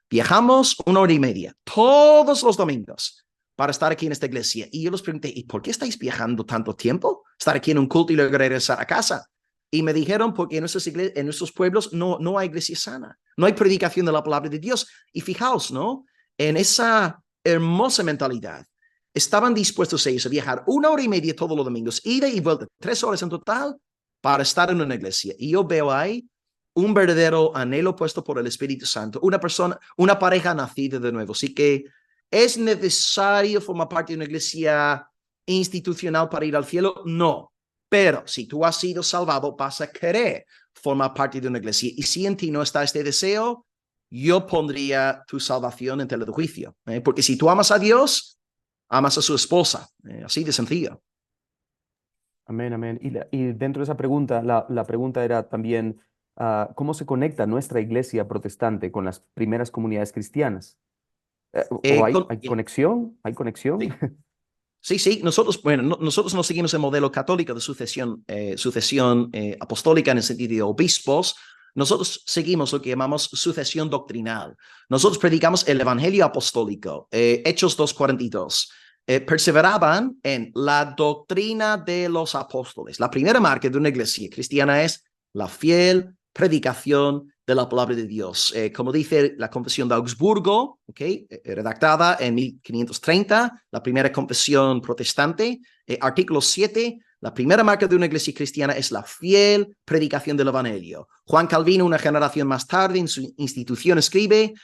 viajamos 1 hora y media todos los domingos para estar aquí en esta iglesia. Y yo les pregunté, ¿y por qué estáis viajando tanto tiempo? Estar aquí en un culto y luego regresar a casa. Y me dijeron, porque en nuestros pueblos no hay iglesia sana, no hay predicación de la palabra de Dios. Y fijaos, ¿no? En esa hermosa mentalidad, estaban dispuestos ellos a viajar 1 hora y media todos los domingos, ida y vuelta, 3 horas en total, para estar en una iglesia. Y yo veo ahí un verdadero anhelo puesto por el Espíritu Santo, una persona, una pareja nacida de nuevo. Así que ¿es necesario formar parte de una iglesia institucional para ir al cielo? No. Pero si tú has sido salvado, vas a querer formar parte de una iglesia. Y si en ti no está este deseo, yo pondría tu salvación en tela de juicio. Porque si tú amas a Dios, amas a su esposa. Así de sencillo. Amén, amén. Y dentro de esa pregunta, la pregunta era también, ¿cómo se conecta nuestra iglesia protestante con las primeras comunidades cristianas? ¿O hay Bien, conexión? ¿Hay conexión? sí. Sí, sí, nosotros, bueno, nosotros no seguimos el modelo católico de sucesión apostólica en el sentido de obispos. Nosotros seguimos lo que llamamos sucesión doctrinal. Nosotros predicamos el evangelio apostólico, Hechos 2:42. Perseveraban en la doctrina de los apóstoles. La primera marca de una iglesia cristiana es la fiel predicación de la palabra de Dios. Como dice la Confesión de Augsburgo, redactada en 1530, la primera confesión protestante, artículo 7, la primera marca de una iglesia cristiana es la fiel predicación del evangelio. Juan Calvino, una generación más tarde, en su institución escribe,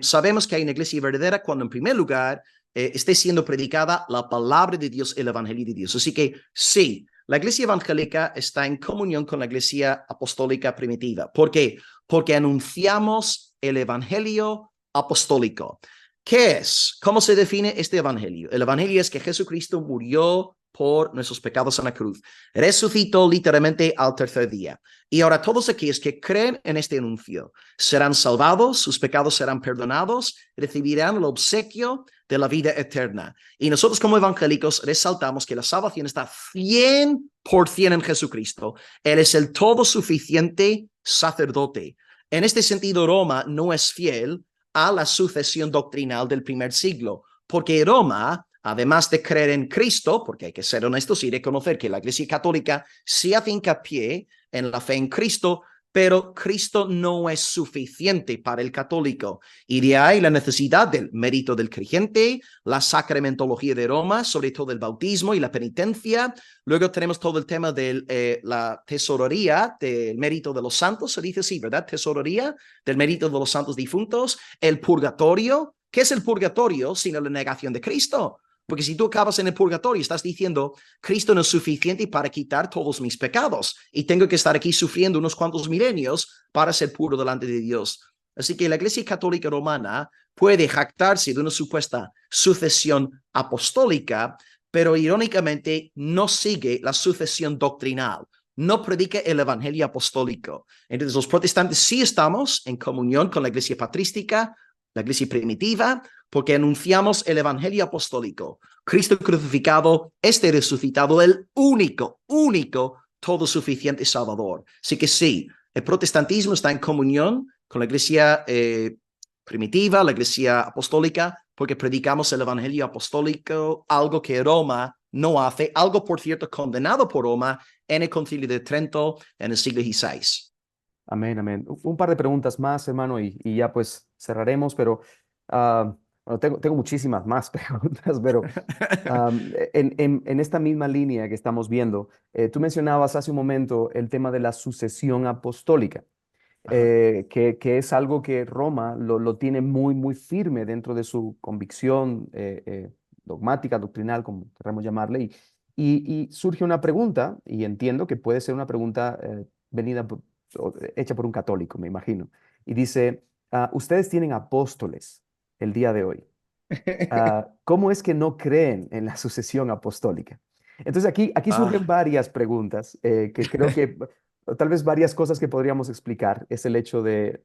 sabemos que hay una iglesia verdadera cuando en primer lugar esté siendo predicada la palabra de Dios, el evangelio de Dios. Así que sí, la iglesia evangélica está en comunión con la iglesia apostólica primitiva. ¿Por qué? Porque anunciamos el evangelio apostólico. ¿Qué es? ¿Cómo se define este evangelio? El evangelio es que Jesucristo murió por nuestros pecados en la cruz. Resucitó literalmente al tercer día. Y ahora todos aquellos que creen en este anuncio serán salvados, sus pecados serán perdonados, recibirán el obsequio de la vida eterna. Y nosotros como evangélicos resaltamos que la salvación está 100% en Jesucristo. Él es el todo suficiente sacerdote. En este sentido, Roma no es fiel a la sucesión doctrinal del primer siglo, porque Roma, además de creer en Cristo, porque hay que ser honestos y reconocer que la Iglesia Católica sí hace hincapié en la fe en Cristo, pero Cristo no es suficiente para el católico. Y de ahí la necesidad del mérito del creyente, la sacramentología de Roma, sobre todo el bautismo y la penitencia. Luego tenemos todo el tema de la tesorería del mérito de los santos, se dice así, ¿verdad? Tesorería del mérito de los santos difuntos. El purgatorio. ¿Qué es el purgatorio sino la negación de Cristo? Porque si tú acabas en el purgatorio, estás diciendo, Cristo no es suficiente para quitar todos mis pecados y tengo que estar aquí sufriendo unos cuantos milenios para ser puro delante de Dios. Así que la Iglesia Católica Romana puede jactarse de una supuesta sucesión apostólica, pero irónicamente no sigue la sucesión doctrinal, no predica el evangelio apostólico. Entonces los protestantes sí estamos en comunión con la Iglesia patrística, la Iglesia primitiva, porque anunciamos el evangelio apostólico. Cristo crucificado, este resucitado, el único, todo suficiente Salvador. Así que sí, el protestantismo está en comunión con la iglesia primitiva, la iglesia apostólica, porque predicamos el evangelio apostólico, algo que Roma no hace, algo, por cierto, condenado por Roma en el Concilio de Trento en el siglo XVI. Amén, amén. Un par de preguntas más, hermano, y ya pues cerraremos, pero ah, bueno, tengo muchísimas más preguntas, pero en esta misma línea que estamos viendo, tú mencionabas hace un momento el tema de la sucesión apostólica, Ajá. que es algo que Roma lo tiene muy, muy firme dentro de su convicción dogmática, doctrinal, como queramos llamarle, y surge una pregunta, y entiendo que puede ser una pregunta venida hecha por un católico, me imagino, y dice, ustedes tienen apóstoles el día de hoy. ¿Cómo es que no creen en la sucesión apostólica? Entonces aquí surgen Ah, varias preguntas que creo que tal vez varias cosas que podríamos explicar. Es el hecho de,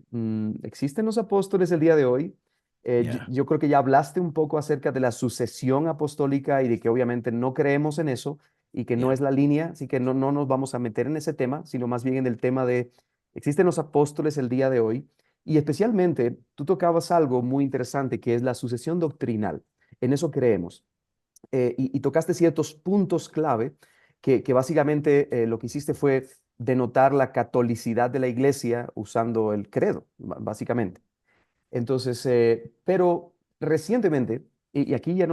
¿existen los apóstoles el día de hoy? yeah, Yo creo que ya hablaste un poco acerca de la sucesión apostólica y de que obviamente no creemos en eso y que no yeah. es la línea, así que no nos vamos a meter en ese tema, sino más bien en el tema de, ¿existen los apóstoles el día de hoy? Y especialmente, tú tocabas algo muy interesante que es la sucesión doctrinal. En eso creemos. Y tocaste ciertos puntos clave que básicamente lo que hiciste fue denotar la catolicidad de la iglesia usando el credo, básicamente. Entonces, pero recientemente, y aquí ya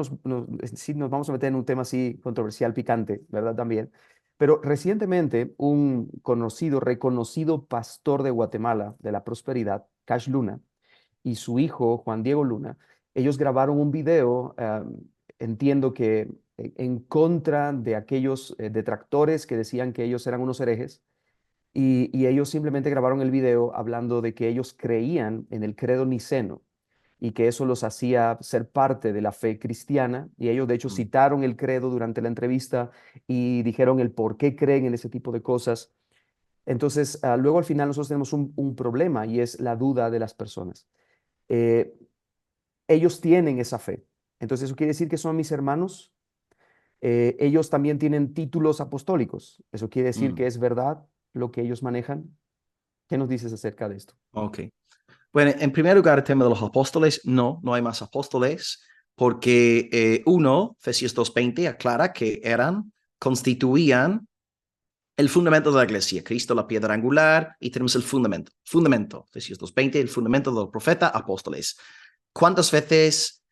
sí nos vamos a meter en un tema así controversial, picante, ¿verdad? También. Pero recientemente un conocido, reconocido pastor de Guatemala, de la prosperidad, Cash Luna, y su hijo, Juan Diego Luna, ellos grabaron un video, entiendo que en contra de aquellos detractores que decían que ellos eran unos herejes, y ellos simplemente grabaron el video hablando de que ellos creían en el credo niceno y que eso los hacía ser parte de la fe cristiana. Y ellos de hecho Mm. citaron el credo durante la entrevista y dijeron el por qué creen en ese tipo de cosas. Entonces, luego al final nosotros tenemos un problema y es la duda de las personas. Eh, Ellos tienen esa fe. Entonces, ¿eso quiere decir que son mis hermanos? Ellos también tienen títulos apostólicos. ¿Eso quiere decir Mm, que es verdad lo que ellos manejan? ¿Qué nos dices acerca de esto? ok. Bueno, en primer lugar, el tema de los apóstoles, no hay más apóstoles, porque Efesios 2:20 aclara que constituían el fundamento de la iglesia, Cristo la piedra angular, y tenemos el fundamento, Efesios 2:20, el fundamento del profeta, apóstoles. ¿Cuántas veces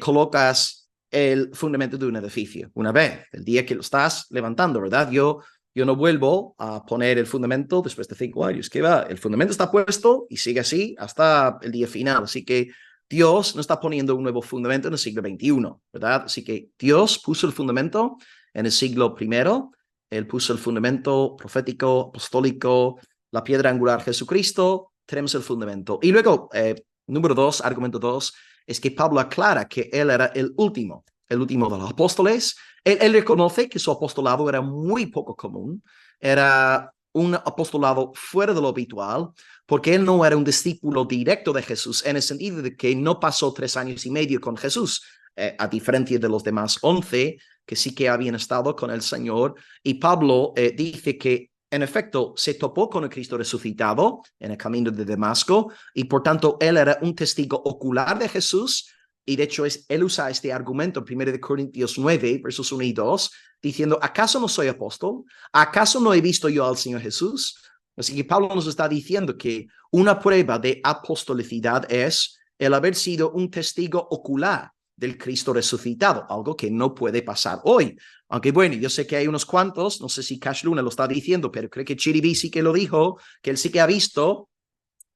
colocas el fundamento de un edificio? Una vez, el día que lo estás levantando, ¿verdad? Yo no vuelvo a poner el fundamento después de 5 años. ¿Qué va? El fundamento está puesto y sigue así hasta el día final. Así que Dios no está poniendo un nuevo fundamento en el siglo XXI, ¿verdad? Así que Dios puso el fundamento en el siglo primero. Él puso el fundamento profético, apostólico, la piedra angular Jesucristo. Tenemos el fundamento. Y luego, número 2, argumento 2, es que Pablo aclara que él era el último de los apóstoles. Él reconoce que su apostolado era muy poco común, era un apostolado fuera de lo habitual, porque él no era un discípulo directo de Jesús, en el sentido de que no pasó 3 años y medio con Jesús, a diferencia de los demás 11 que sí que habían estado con el Señor. Y Pablo dice que en efecto se topó con el Cristo resucitado en el camino de Damasco, y por tanto él era un testigo ocular de Jesús. Y de hecho él usa este argumento en 1 Corintios 9, versos 1 y 2, diciendo, ¿acaso no soy apóstol? ¿Acaso no he visto yo al Señor Jesús? Así que Pablo nos está diciendo que una prueba de apostolicidad es el haber sido un testigo ocular del Cristo resucitado, algo que no puede pasar hoy. Aunque bueno, yo sé que hay unos cuantos, no sé si Cash Luna lo está diciendo, pero creo que Chiribi sí que lo dijo, que él sí que ha visto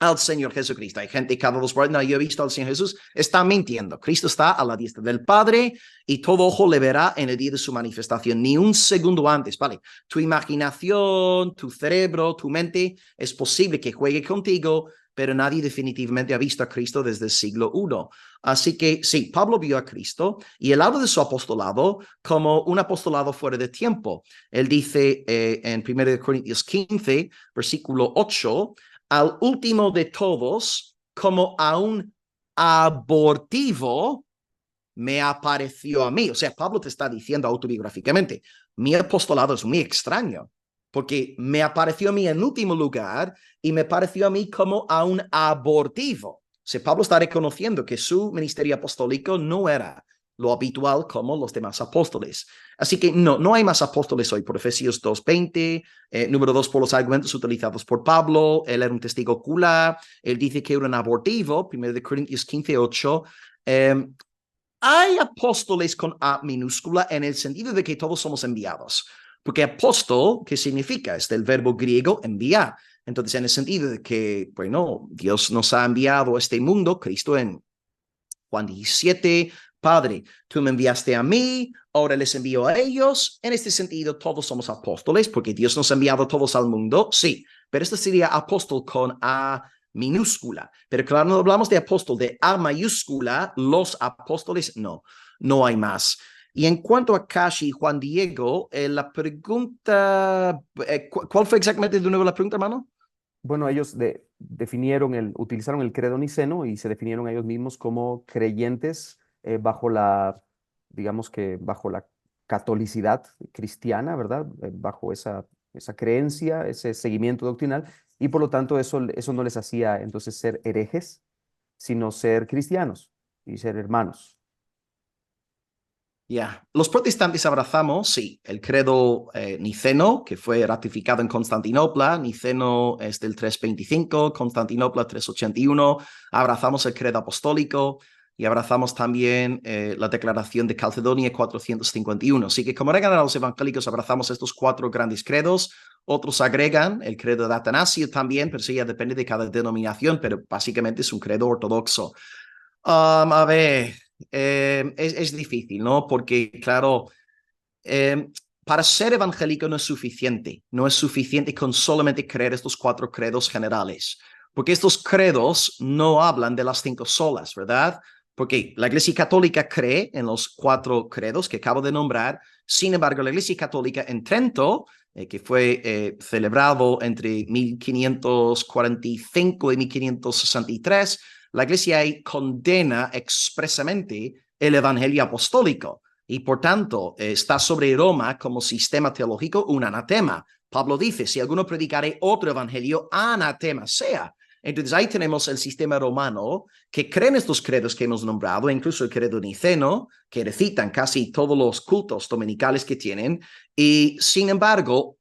al Señor Jesucristo. Hay gente cada 2 por no, yo he visto al Señor Jesús. Está mintiendo. Cristo está a la diestra del Padre y todo ojo le verá en el día de su manifestación, ni un segundo antes, ¿vale? Tu imaginación, tu cerebro, tu mente, es posible que juegue contigo, pero nadie definitivamente ha visto a Cristo desde el siglo I. Así que sí, Pablo vio a Cristo y él habla de su apostolado como un apostolado fuera de tiempo. Él dice en 1 Corintios 15, versículo 8, al último de todos, como a un abortivo, me apareció a mí. O sea, Pablo te está diciendo autobiográficamente, mi apostolado es muy extraño, porque me apareció a mí en último lugar y me pareció a mí como a un abortivo. O sea, Pablo está reconociendo que su ministerio apostólico no era lo habitual como los demás apóstoles. Así que no hay más apóstoles hoy por Efesios 2:20, número 2 por los argumentos utilizados por Pablo, él era un testigo ocular, él dice que era un abortivo, 1 Corintios 15:8, hay apóstoles con A minúscula en el sentido de que todos somos enviados, porque apóstol, ¿qué significa? Es del verbo griego enviar. Entonces, en el sentido de que, bueno, Dios nos ha enviado a este mundo, Cristo en Juan 17, Padre, tú me enviaste a mí, ahora les envío a ellos. En este sentido, todos somos apóstoles, porque Dios nos ha enviado todos al mundo, sí, pero esto sería apóstol con A minúscula. Pero claro, no hablamos de apóstol de A mayúscula, los apóstoles, no hay más. Y en cuanto a Kashi y Juan Diego, la pregunta, ¿cuál fue exactamente de nuevo la pregunta, hermano? Bueno, ellos utilizaron el credo niceno y se definieron a ellos mismos como creyentes bajo digamos que bajo la catolicidad cristiana, ¿verdad? Bajo esa creencia, ese seguimiento doctrinal, y por lo tanto eso no les hacía entonces ser herejes, sino ser cristianos y ser hermanos. Ya, los protestantes abrazamos, sí, el credo niceno, que fue ratificado en Constantinopla. Niceno es del 325, Constantinopla 381. Abrazamos el credo apostólico y abrazamos también la declaración de Calcedonia 451. Así que como regla los evangélicos abrazamos estos 4 grandes credos. Otros agregan el credo de Atanasio también, pero sí, ya depende de cada denominación, pero básicamente es un credo ortodoxo. A ver, es difícil, ¿no? Porque, claro, eh, para ser evangélico no es suficiente con solamente creer estos 4 credos generales, porque estos credos no hablan de las 5 solas, ¿verdad? Porque la Iglesia Católica cree en los 4 credos que acabo de nombrar. Sin embargo, la Iglesia Católica en Trento, que fue celebrado entre 1545 y 1563, la Iglesia ahí condena expresamente el Evangelio apostólico. y por tanto está sobre Roma como sistema teológico un anatema. Pablo dice, si alguno predicare otro evangelio, anatema sea. Entonces ahí tenemos el sistema romano que creen estos credos que hemos nombrado, incluso el credo niceno, que recitan casi todos los cultos dominicales que tienen, y sin embargo,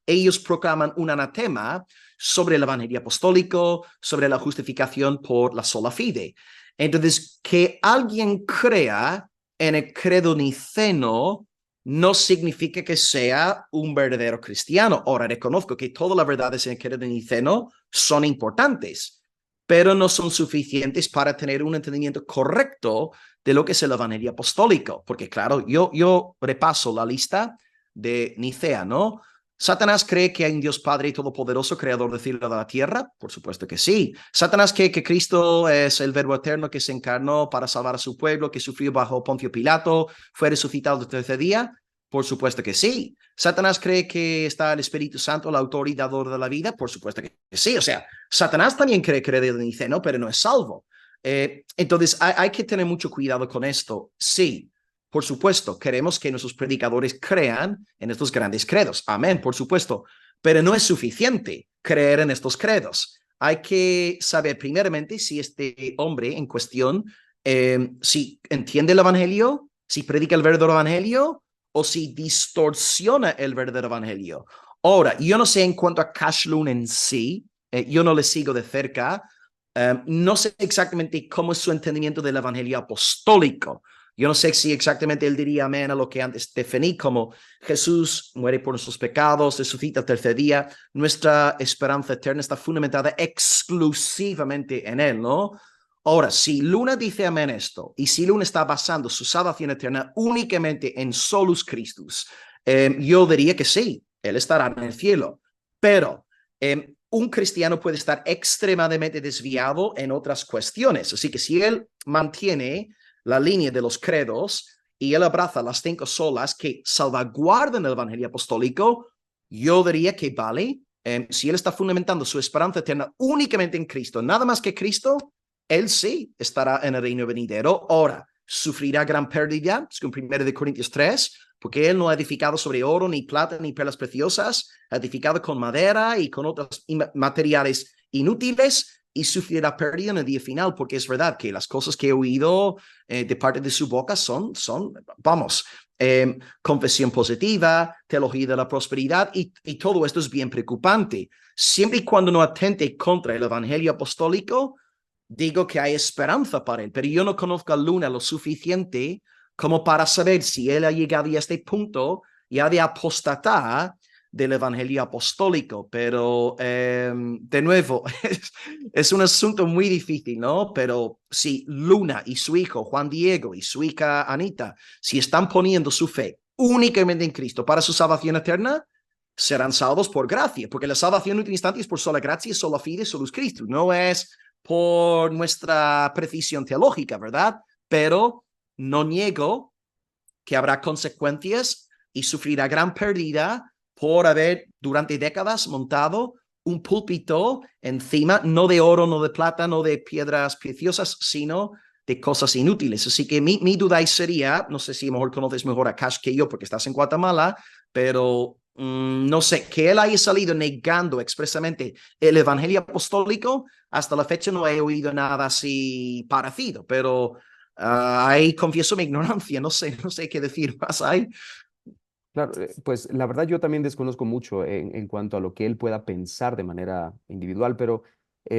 ellos proclaman un anatema sobre el evangelio apostólico, sobre la justificación por la sola fide. Entonces, que alguien crea en el credo niceno no significa que sea un verdadero cristiano. Ahora, reconozco que todas las verdades en el credo niceno son importantes, pero no son suficientes para tener un entendimiento correcto de lo que es el evangelio apostólico. Porque claro, yo repaso la lista de Nicea, ¿no? ¿Satanás cree que hay un Dios Padre Todopoderoso, creador del cielo y de la tierra? Por supuesto que sí. ¿Satanás cree que Cristo es el Verbo eterno que se encarnó para salvar a su pueblo, que sufrió bajo Poncio Pilato, fue resucitado el tercer día? Por supuesto que sí. ¿Satanás cree que está el Espíritu Santo, el autor y dador de la vida? Por supuesto que sí. O sea, Satanás también cree el Niceno, pero no es salvo. Entonces, hay que tener mucho cuidado con esto. Sí, por supuesto, queremos que nuestros predicadores crean en estos grandes credos. Amén, por supuesto. Pero no es suficiente creer en estos credos. Hay que saber primeramente si este hombre en cuestión, si entiende el evangelio, si predica el verdadero evangelio o si distorsiona el verdadero evangelio. Ahora, yo no sé en cuanto a Cashlun en sí, yo no le sigo de cerca, no sé exactamente cómo es su entendimiento del evangelio apostólico. Yo no sé si exactamente él diría amén a lo que antes definí como Jesús muere por nuestros pecados, resucita el tercer día. Nuestra esperanza eterna está fundamentada exclusivamente en él, ¿no? Ahora, si Luna dice amén esto, y si Luna está basando su salvación eterna únicamente en solus Christus, yo diría que sí, él estará en el cielo. Pero un cristiano puede estar extremadamente desviado en otras cuestiones. Así que si él mantiene la línea de los credos y él abraza las 5 solas que salvaguardan el evangelio apostólico, yo diría que vale. Si él está fundamentando su esperanza eterna únicamente en Cristo, nada más que Cristo, él sí estará en el reino venidero. Ahora, sufrirá gran pérdida, según 1 Corintios 3, porque él no ha edificado sobre oro, ni plata, ni perlas preciosas, ha edificado con madera y con otros materiales inútiles, y sufrirá pérdida en el día final, porque es verdad que las cosas que he oído de parte de su boca son vamos, confesión positiva, teología de la prosperidad, y todo esto es bien preocupante. Siempre y cuando no atente contra el evangelio apostólico, digo que hay esperanza para él, pero yo no conozco a Luna lo suficiente como para saber si él ha llegado a este punto ya de apostatar del evangelio apostólico, pero de nuevo, es un asunto muy difícil, ¿no? Pero si Luna y su hijo Juan Diego y su hija Anita, si están poniendo su fe únicamente en Cristo para su salvación eterna, serán salvos por gracia, porque la salvación en última instancia es por sola gracia, sola fide, solus Christus, no es por nuestra precisión teológica, ¿verdad? Pero no niego que habrá consecuencias y sufrirá gran pérdida por haber durante décadas montado un púlpito encima, no de oro, no de plata, no de piedras preciosas, sino de cosas inútiles. Así que mi duda ahí sería, no sé si a lo mejor conoces mejor a Cash que yo porque estás en Guatemala, pero no sé, que él haya salido negando expresamente el evangelio apostólico, hasta la fecha no he oído nada así parecido, pero ahí confieso mi ignorancia, no sé qué decir más ahí. Claro, pues la verdad yo también desconozco mucho en cuanto a lo que él pueda pensar de manera individual, pero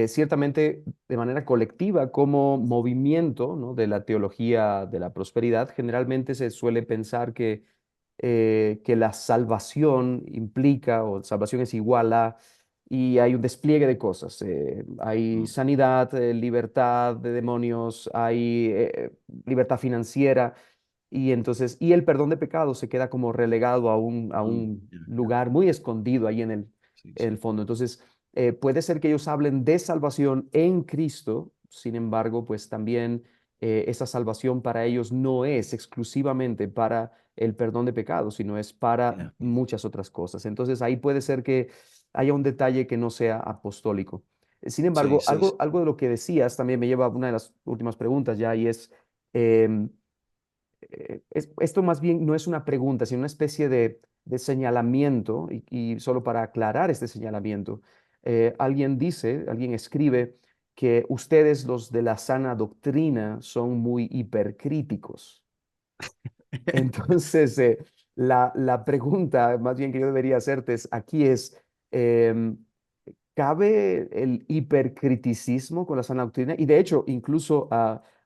ciertamente de manera colectiva como movimiento, ¿no?, de la teología de la prosperidad, generalmente se suele pensar que la salvación implica o salvación es igual a, y hay un despliegue de cosas. Hay sanidad, libertad de demonios, hay libertad financiera. Y entonces, y el perdón de pecados se queda como relegado a un lugar muy escondido ahí Sí, en el sí. fondo. Entonces, puede ser que ellos hablen de salvación en Cristo, sin embargo, pues también esa salvación para ellos no es exclusivamente para el perdón de pecados, sino es para Yeah. muchas otras cosas. Entonces, ahí puede ser que haya un detalle que no sea apostólico. Sin Sí, embargo, sí, sí. algo de lo que decías también me lleva a una de las últimas preguntas ya, y es... em, esto más bien no es una pregunta, sino una especie de señalamiento, y solo para aclarar este señalamiento, alguien escribe que ustedes, los de la sana doctrina, son muy hipercríticos. Entonces, la pregunta más bien que yo debería hacerte aquí es, em, ¿cabe el hipercriticismo con la sana doctrina? Y de hecho, incluso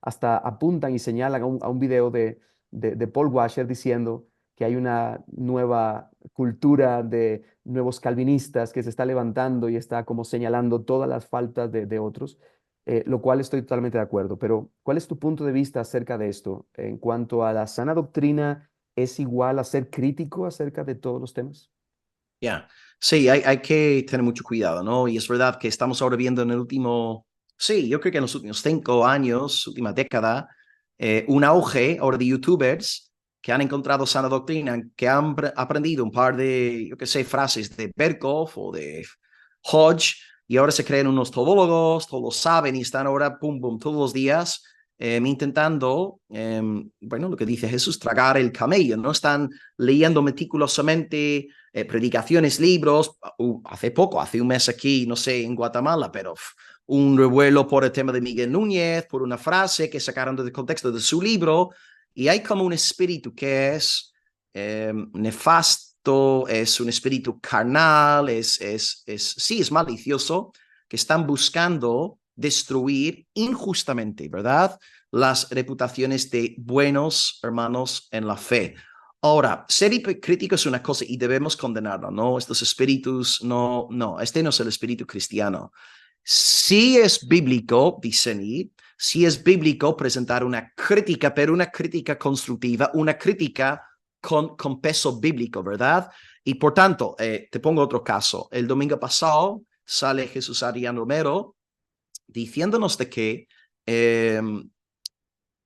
hasta apuntan y señalan a un video de Paul Washer diciendo que hay una nueva cultura de nuevos calvinistas que se está levantando y está como señalando todas las faltas de otros, lo cual estoy totalmente de acuerdo. Pero, ¿cuál es tu punto de vista acerca de esto? En cuanto a la sana doctrina, ¿es igual a ser crítico acerca de todos los temas? Ya, sí, hay que tener mucho cuidado, ¿no? Y es verdad que estamos ahora viendo en el último, sí, yo creo que en los últimos 5 años, última década, un auge ahora de youtubers que han encontrado sana doctrina, que han aprendido un par de, yo qué sé, frases de Berkhoff o de Hodge, y ahora se creen unos todólogos, todos lo saben y están ahora, pum, pum, todos los días intentando, bueno, lo que dice Jesús, tragar el camello, ¿no? Están leyendo meticulosamente predicaciones, libros. Hace poco, hace un mes aquí, no sé, en Guatemala, pero un revuelo por el tema de Miguel Núñez, por una frase que sacaron del contexto de su libro, y hay como un espíritu que es nefasto, es un espíritu carnal, sí, es malicioso, que están buscando destruir injustamente, ¿verdad? Las reputaciones de buenos hermanos en la fe. Ahora, ser hipocrítico es una cosa y debemos condenarlo, ¿no? Estos espíritus, no, no, este no es el espíritu cristiano. Sí es bíblico discernir, sí es bíblico presentar una crítica, pero una crítica constructiva, una crítica con peso bíblico, ¿verdad? Y por tanto, te pongo otro caso. El domingo pasado sale Jesús Adrián Romero diciéndonos de que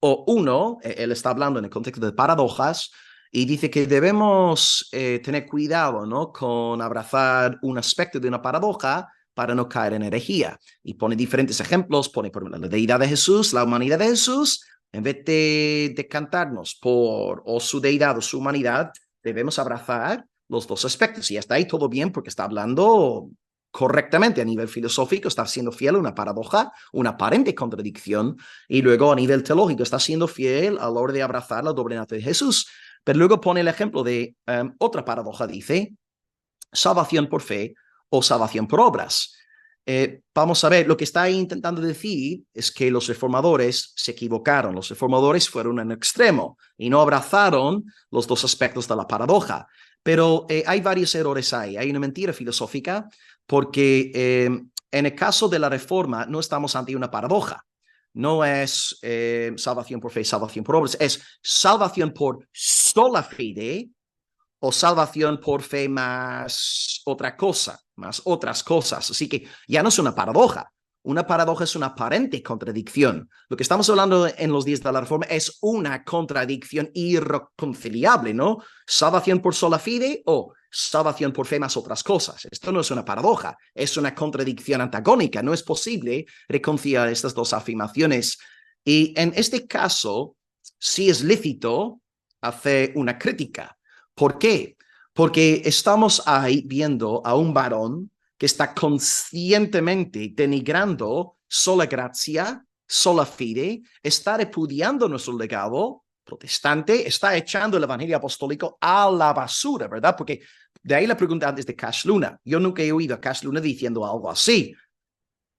o uno, él está hablando en el contexto de paradojas y dice que debemos tener cuidado, ¿no? Con abrazar un aspecto de una paradoja para no caer en herejía. Y pone diferentes ejemplos, pone por ejemplo la deidad de Jesús, la humanidad de Jesús, en vez de decantarnos por o su deidad o su humanidad, debemos abrazar los dos aspectos. Y está ahí todo bien porque está hablando correctamente a nivel filosófico, está siendo fiel a una paradoja, una aparente contradicción, y luego a nivel teológico está siendo fiel a la hora de abrazar la doble naturaleza de Jesús. Pero luego pone el ejemplo de otra paradoja, dice, salvación por fe o salvación por obras. Vamos a ver, lo que está intentando decir es que los reformadores se equivocaron, los reformadores fueron en extremo y no abrazaron los dos aspectos de la paradoja. Pero hay varios errores ahí, hay una mentira filosófica porque en el caso de la reforma no estamos ante una paradoja. No es salvación por fe, salvación por obras, es salvación por sola fide o salvación por fe más otra cosa, más otras cosas. Así que ya no es una paradoja. Una paradoja es una aparente contradicción. Lo que estamos hablando en los días de la Reforma es una contradicción irreconciliable, ¿no? Salvación por sola fide o salvación por fe más otras cosas. Esto no es una paradoja, es una contradicción antagónica. No es posible reconciliar estas dos afirmaciones. Y en este caso, sí es lícito hacer una crítica. ¿Por qué? Porque estamos ahí viendo a un varón que está conscientemente denigrando sola gracia, sola fide, está repudiando nuestro legado protestante, está echando el evangelio apostólico a la basura, ¿verdad? Porque de ahí la pregunta antes de Cash Luna. Yo nunca he oído a Cash Luna diciendo algo así.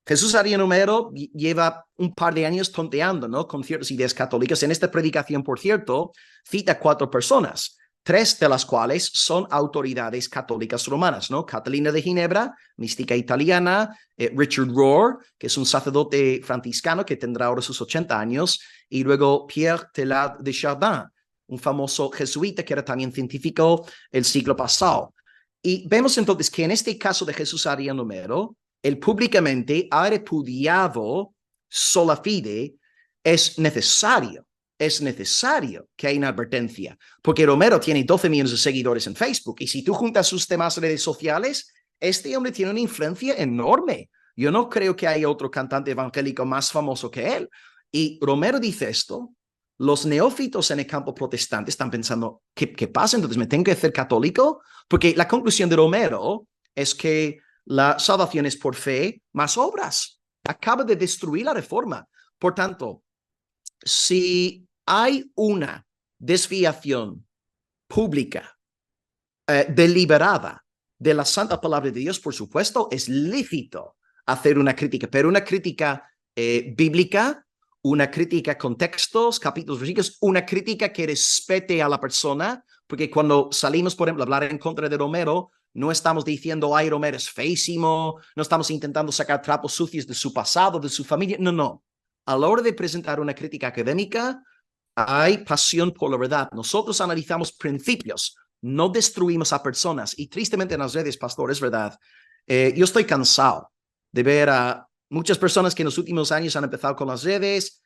Jesús Adrián Romero lleva un par de años tonteando, ¿no? Con ciertas ideas católicas. En esta predicación, por cierto, cita 4 personas, 3 de las cuales son autoridades católicas romanas, ¿no? Catalina de Ginebra, mística italiana, Richard Rohr, que es un sacerdote franciscano que tendrá ahora sus 80 años, y luego Pierre Teilhard de Chardin, un famoso jesuita que era también científico el siglo pasado. Y vemos entonces que en este caso de Jesús Adrián Romero, él públicamente ha repudiado sola fide. Es necesario que haya una advertencia, porque Romero tiene 12 millones de seguidores en Facebook, y si tú juntas sus temas de redes sociales, este hombre tiene una influencia enorme. Yo no creo que haya otro cantante evangélico más famoso que él. Y Romero dice esto, los neófitos en el campo protestante están pensando, ¿qué pasa? Entonces, ¿me tengo que hacer católico? Porque la conclusión de Romero es que la salvación es por fe más obras. Acaba de destruir la reforma. Por tanto, si hay una desviación pública, deliberada de la santa palabra de Dios, por supuesto, es lícito hacer una crítica, pero una crítica bíblica, una crítica con textos, capítulos, versículos, una crítica que respete a la persona, porque cuando salimos, por ejemplo, a hablar en contra de Romero, no estamos diciendo, ay, Romero es feísimo, no estamos intentando sacar trapos sucios de su pasado, de su familia, no, no. A la hora de presentar una crítica académica, hay pasión por la verdad. Nosotros analizamos principios, no destruimos a personas. Y tristemente en las redes, pastor, es verdad. Yo estoy cansado de ver a muchas personas que en los últimos años han empezado con las redes,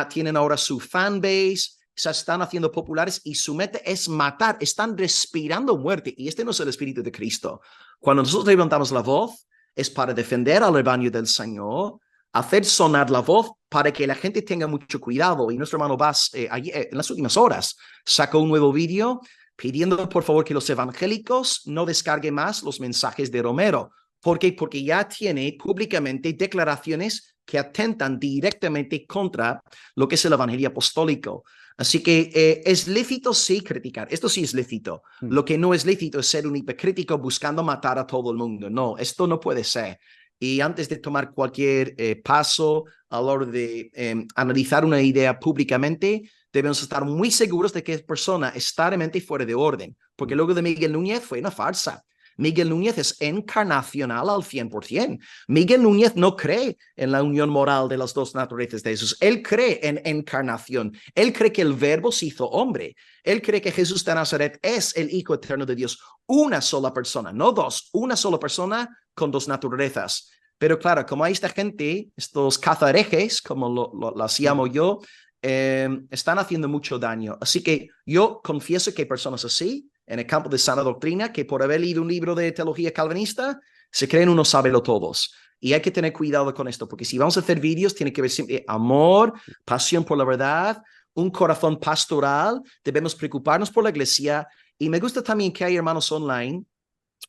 tienen ahora su fanbase, se están haciendo populares y su meta es matar, están respirando muerte. Y este no es el espíritu de Cristo. Cuando nosotros levantamos la voz, es para defender al rebaño del Señor, hacer sonar la voz para que la gente tenga mucho cuidado. Y nuestro hermano Vaz, en las últimas horas, sacó un nuevo vídeo pidiendo por favor que los evangélicos no descarguen más los mensajes de Romero. ¿Por qué? Porque ya tiene públicamente declaraciones que atentan directamente contra lo que es el evangelio apostólico. Así que es lícito sí criticar, esto sí es lícito. Lo que no es lícito es ser un hipercrítico buscando matar a todo el mundo. No, esto no puede ser. Y antes de tomar cualquier paso a la hora de analizar una idea públicamente, debemos estar muy seguros de que esa persona está realmente fuera de orden, porque luego de Miguel Núñez fue una farsa. Miguel Núñez es encarnacional al 100%. Miguel Núñez no cree en la unión moral de las dos naturalezas de Jesús. Él cree en encarnación. Él cree que el verbo se hizo hombre. Él cree que Jesús de Nazaret es el Hijo eterno de Dios. Una sola persona, no dos, una sola persona con dos naturalezas. Pero claro, como hay esta gente, estos cazarejes, como las llamo yo, están haciendo mucho daño. Así que yo confieso que hay personas así en el campo de sana doctrina que por haber leído un libro de teología calvinista se creen unos todos. Y hay que tener cuidado con esto, porque si vamos a hacer vídeos, tiene que haber siempre amor, pasión por la verdad, un corazón pastoral, debemos preocuparnos por la iglesia. Y me gusta también que hay hermanos online.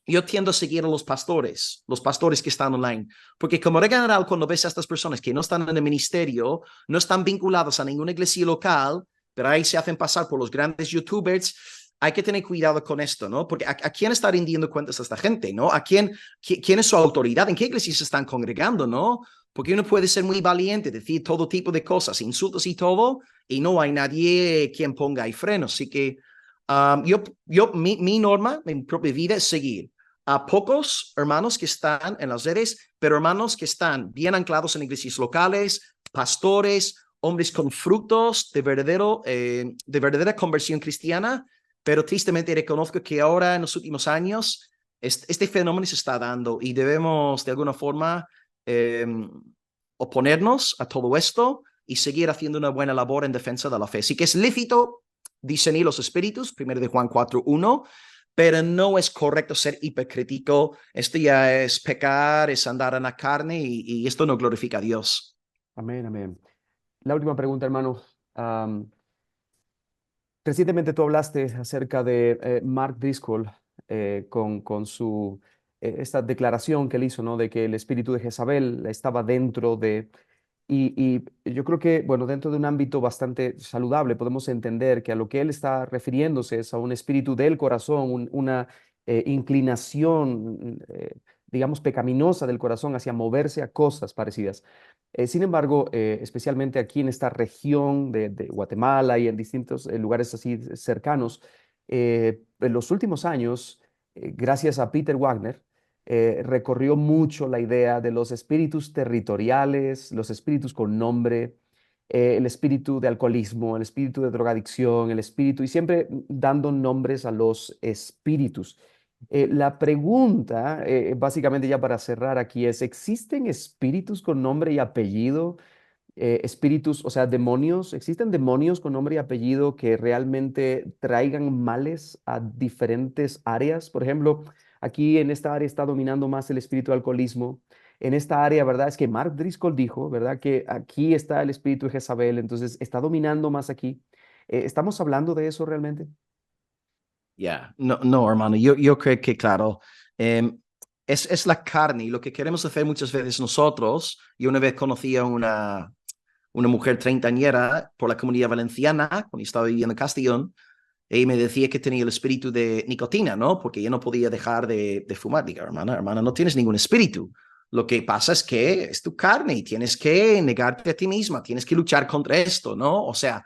Yo tiendo a seguir a los pastores que están online, porque como regla general, cuando ves a estas personas que no están en el ministerio, no están vinculadas a ninguna iglesia local, pero ahí se hacen pasar por los grandes youtubers, hay que tener cuidado con esto, ¿no? Porque ¿a quién está rindiendo cuentas a esta gente, ¿no? ¿Quién es su autoridad? ¿En qué iglesia se están congregando, no? Porque uno puede ser muy valiente, decir todo tipo de cosas, insultos y todo, y no hay nadie quien ponga ahí frenos. Así que mi norma, mi propia vida es seguir a pocos hermanos que están en las redes, pero hermanos que están bien anclados en iglesias locales, pastores, hombres con frutos de verdadera conversión cristiana, pero tristemente reconozco que ahora en los últimos años este fenómeno se está dando y debemos de alguna forma eh, oponernos a todo esto y seguir haciendo una buena labor en defensa de la fe. Así que es lícito discernir los espíritus, 1 de Juan 4:1, pero no es correcto ser hipercrítico. Esto ya es pecar, es andar en la carne y esto no glorifica a Dios. Amén, amén. La última pregunta, hermano. Recientemente tú hablaste acerca de Mark Driscoll con su esta declaración que él hizo, ¿no? De que el espíritu de Jezabel estaba dentro de... Y yo creo que, bueno, dentro de un ámbito bastante saludable podemos entender que a lo que él está refiriéndose es a un espíritu del corazón, una inclinación, digamos, pecaminosa del corazón hacia moverse a cosas parecidas. Sin embargo, especialmente aquí en esta región de Guatemala y en distintos lugares así cercanos, en los últimos años, gracias a Peter Wagner, recorrió mucho la idea de los espíritus territoriales, los espíritus con nombre, el espíritu de alcoholismo, el espíritu de drogadicción, el espíritu, y siempre dando nombres a los espíritus. La pregunta, básicamente ya para cerrar aquí, es, ¿existen espíritus con nombre y apellido? Espíritus, o sea, demonios, ¿existen demonios con nombre y apellido que realmente traigan males a diferentes áreas? Por ejemplo, aquí en esta área está dominando más el espíritu de alcoholismo. En esta área, ¿verdad? Es que Mark Driscoll dijo, ¿verdad? Que aquí está el espíritu de Jezabel, entonces está dominando más aquí. ¿Estamos hablando de eso realmente? Ya, no, no, hermano, yo creo que, claro, es la carne y lo que queremos hacer muchas veces nosotros. Yo una vez conocí a una mujer treintañera por la Comunidad Valenciana, cuando yo estaba viviendo en Castellón, y me decía que tenía el espíritu de nicotina, ¿no? Porque yo no podía dejar de fumar. Digo, hermana, no tienes ningún espíritu. Lo que pasa es que es tu carne y tienes que negarte a ti misma, tienes que luchar contra esto, ¿no? O sea,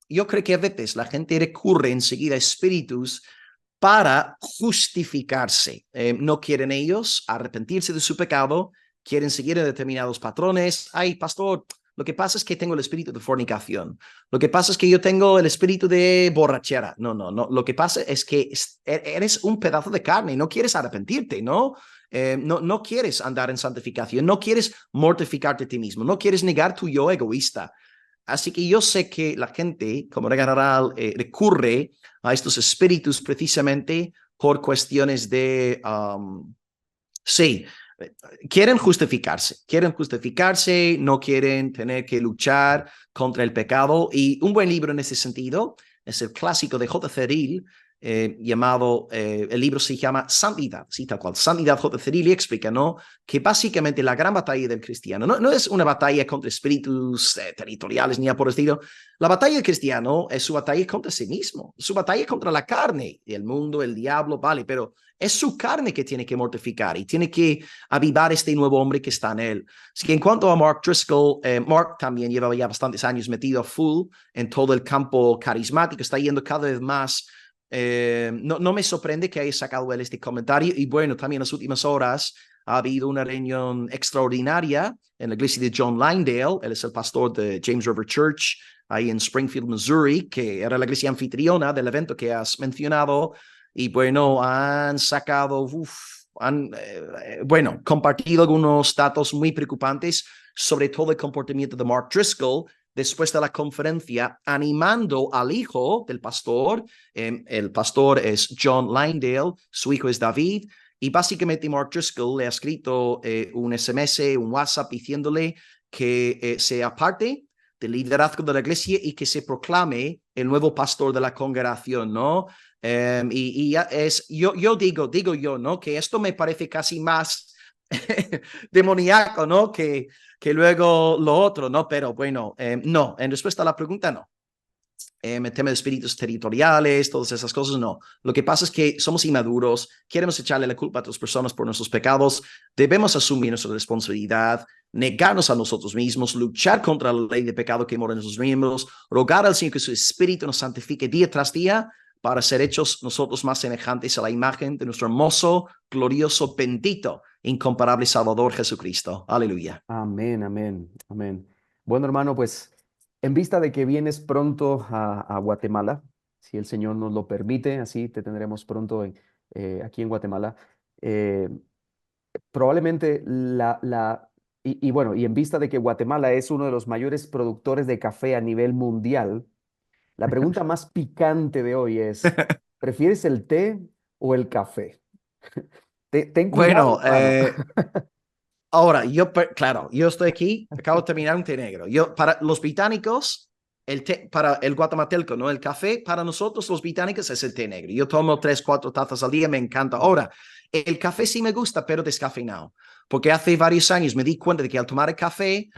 yo creo que a veces la gente recurre enseguida a espíritus para justificarse. No quieren ellos arrepentirse de su pecado, quieren seguir en determinados patrones. Ay, pastor, lo que pasa es que tengo el espíritu de fornicación. Lo que pasa es que yo tengo el espíritu de borrachera. No, no, no. Lo que pasa es que eres un pedazo de carne y no quieres arrepentirte, ¿no? No quieres andar en santificación, no quieres mortificarte a ti mismo, no quieres negar tu yo egoísta. Así que yo sé que la gente, como regla general, recurre a estos espíritus precisamente por cuestiones de, sí, quieren justificarse, no quieren tener que luchar contra el pecado. Y un buen libro en ese sentido es el clásico de J. Ceril, llamado, el libro se llama Santidad, sí, tal cual, Santidad J. Ceril, y explica, ¿no? Que básicamente la gran batalla del cristiano no es una batalla contra espíritus territoriales ni nada por el estilo. La batalla del cristiano es su batalla contra sí mismo, su batalla contra la carne, el mundo, el diablo, vale, pero es su carne que tiene que mortificar y tiene que avivar este nuevo hombre que está en él. Así que en cuanto a Mark Driscoll, Mark también lleva ya bastantes años metido a full en todo el campo carismático, está yendo cada vez más. No me sorprende que haya sacado él este comentario. Y bueno, también en las últimas horas ha habido una reunión extraordinaria en la iglesia de John Langdale. Él es el pastor de James River Church ahí en Springfield, Missouri, que era la iglesia anfitriona del evento que has mencionado. Y bueno, han sacado, bueno, compartido algunos datos muy preocupantes sobre todo el comportamiento de Mark Driscoll después de la conferencia, animando al hijo del pastor. El pastor es John Langdale, su hijo es David, y básicamente Mark Driscoll le ha escrito un SMS, un WhatsApp diciéndole que se aparte del liderazgo de la iglesia y que se proclame el nuevo pastor de la congregación, ¿no? Y ya yo digo yo, ¿no? Que esto me parece casi más demoníaco, ¿no? Que luego lo otro, ¿no? Pero bueno, no, en respuesta a la pregunta, no. El tema de espíritus territoriales, todas esas cosas, no. Lo que pasa es que somos inmaduros, queremos echarle la culpa a otras personas por nuestros pecados, debemos asumir nuestra responsabilidad, negarnos a nosotros mismos, luchar contra la ley de pecado que mora en nuestros miembros, rogar al Señor que su Espíritu nos santifique día tras día para ser hechos nosotros más semejantes a la imagen de nuestro hermoso, glorioso, bendito, incomparable Salvador Jesucristo. Aleluya. Amén, amén, amén. Bueno, hermano, pues en vista de que vienes pronto a Guatemala, si el Señor nos lo permite, así te tendremos pronto aquí en Guatemala. eh, Probablemente y bueno, y en vista de que Guatemala es uno de los mayores productores de café a nivel mundial, la pregunta más picante de hoy es, ¿prefieres el té o el café? Ten cuidado, Bueno, hermano. ahora, claro, yo estoy aquí, acabo de terminar un té negro. Para los británicos, el té, para el guatemalteco, ¿no? El café, para nosotros los británicos es el té negro. Yo tomo 3, 4 tazas al día, me encanta. Ahora, el café sí me gusta, pero descafeinado. Porque hace varios años me di cuenta de que al tomar el café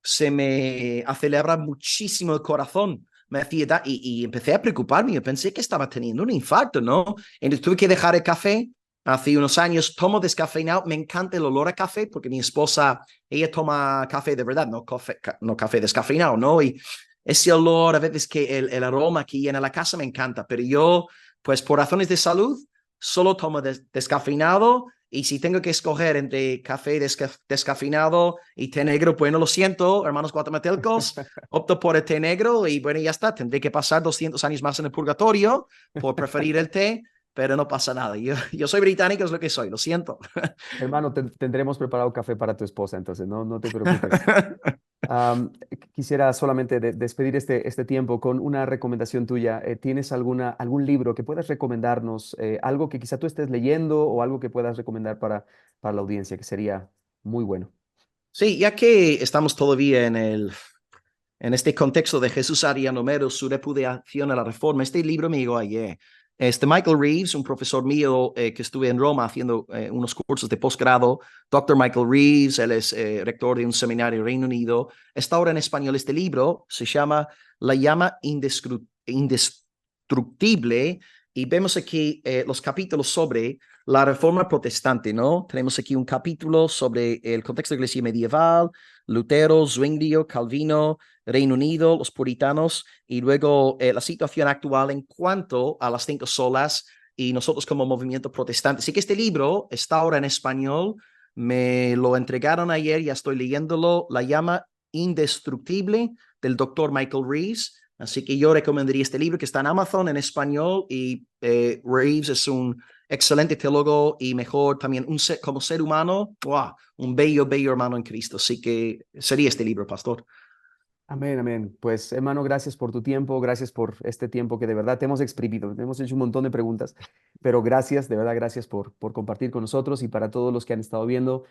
se me acelera muchísimo el corazón. Me hacía y empecé a preocuparme. Yo pensé que estaba teniendo un infarto, ¿no? Entonces tuve que dejar el café hace unos años. Tomo descafeinado, me encanta el olor a café porque mi esposa, ella toma café de verdad, no café descafeinado, ¿no? Y ese olor, a veces que el aroma que llena la casa me encanta, pero yo, pues por razones de salud, solo tomo descafeinado. Y si tengo que escoger entre café descafeinado y té negro, bueno, lo siento, hermanos guatemaltecos, opto por el té negro y bueno, ya está. Tendré que pasar 200 años más en el purgatorio por preferir el té, pero no pasa nada. Yo soy británico, es lo que soy, lo siento. Hermano, tendremos preparado café para tu esposa, entonces no te preocupes. Quisiera solamente despedir este tiempo con una recomendación tuya. ¿Tienes algún libro que puedas recomendarnos? Algo que quizá tú estés leyendo o algo que puedas recomendar para la audiencia, que sería muy bueno. Sí, ya que estamos todavía en este contexto de Jesús Ariano Mero, su repudiación a la reforma. Este libro me llegó ayer. Michael Reeves, un profesor mío que estuve en Roma haciendo unos cursos de posgrado, Dr. Michael Reeves, él es rector de un seminario en Reino Unido. Está ahora en español este libro, se llama La llama indestructible, y vemos aquí los capítulos sobre la reforma protestante, ¿no? Tenemos aquí un capítulo sobre el contexto de la iglesia medieval, Lutero, Zwinglio, Calvino, Reino Unido, los puritanos, y luego la situación actual en cuanto a las 5 solas y nosotros como movimiento protestante. Así que este libro está ahora en español, me lo entregaron ayer, ya estoy leyéndolo, La llama indestructible del doctor Michael Reeves. Así que yo recomendaría este libro que está en Amazon en español, y Reeves es un excelente teólogo y mejor también como ser humano, wow, un bello, bello hermano en Cristo. Así que sería este libro, pastor. Amén, amén. Pues hermano, gracias por tu tiempo, gracias por este tiempo que de verdad te hemos exprimido, te hemos hecho un montón de preguntas, pero gracias, de verdad, gracias por compartir con nosotros y para todos los que han estado viendo,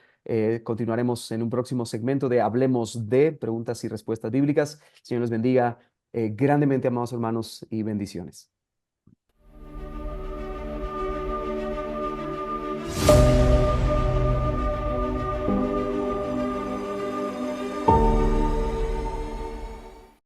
continuaremos en un próximo segmento de Hablemos de preguntas y respuestas bíblicas. Señor les bendiga grandemente, amados hermanos, y bendiciones.